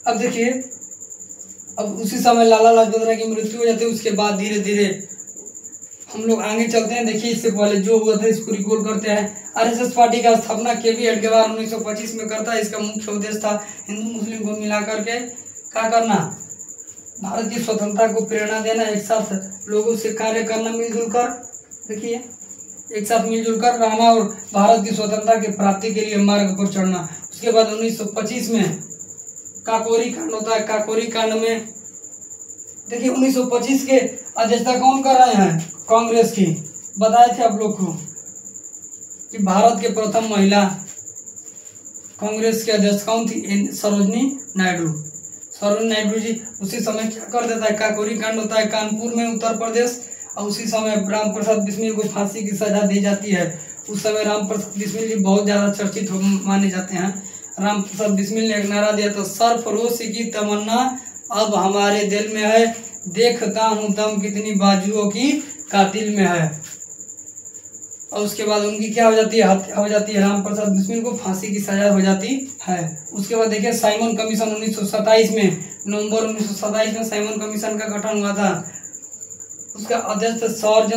अब देखिए, अब उसी समय लाला लाजपत राय की मृत्यु हो जाती है। उसके बाद धीरे धीरे हम लोग आगे चलते हैं। देखिए, इससे पहले जो हुआ था इसको रिकॉल करते हैं। आरएसएस पार्टी का स्थापना के.वी. हेडगेवार 1925 में करता है। इसका मुख्य उद्देश्य था हिंदू मुस्लिम को मिला करके क्या करना, भारत की स्वतंत्रता को प्रेरणा देना, एक साथ लोगों से कार्य करना, मिलजुल कर, देखिए एक साथ मिलजुल कर रहना और भारत की स्वतंत्रता की प्राप्ति के लिए मार्ग पर चढ़ना। उसके बाद 1925 में काकोरी कांड होता है। काकोरी कांड में देखिए 1925 के अध्यक्षता कौन कर रहे हैं? कांग्रेस की। बताए थे आप लोग को कि भारत के प्रथम महिला कांग्रेस के अध्यक्ष कौन थी? सरोजनी नायडू। सरोजनी नायडू जी उसी समय क्या कर देता है? काकोरी कांड होता है कानपुर में, उत्तर प्रदेश। और उसी समय राम प्रसाद बिस्मिल को फांसी की सजा दी जाती है। उस समय राम प्रसाद बिस्मिल जी बहुत ज़्यादा चर्चित माने जाते हैं। राम प्रसाद बिस्मिल ने एक नारा दिया था, सरफरोशी की तमन्ना अब हमारे दिल में है, देखता हूँ दम कितनी बाजुओं की कातिल में है। और उसके बाद उनकी क्या हो जाती है? हत्या हो जाती है। राम प्रसाद बिस्मिल को फांसी की सजा हो जाती है। उसके बाद देखिए साइमन कमीशन 1927 में, नवंबर 1927 में साइमन कमीशन का गठन हुआ था। उसका अध्यक्ष सर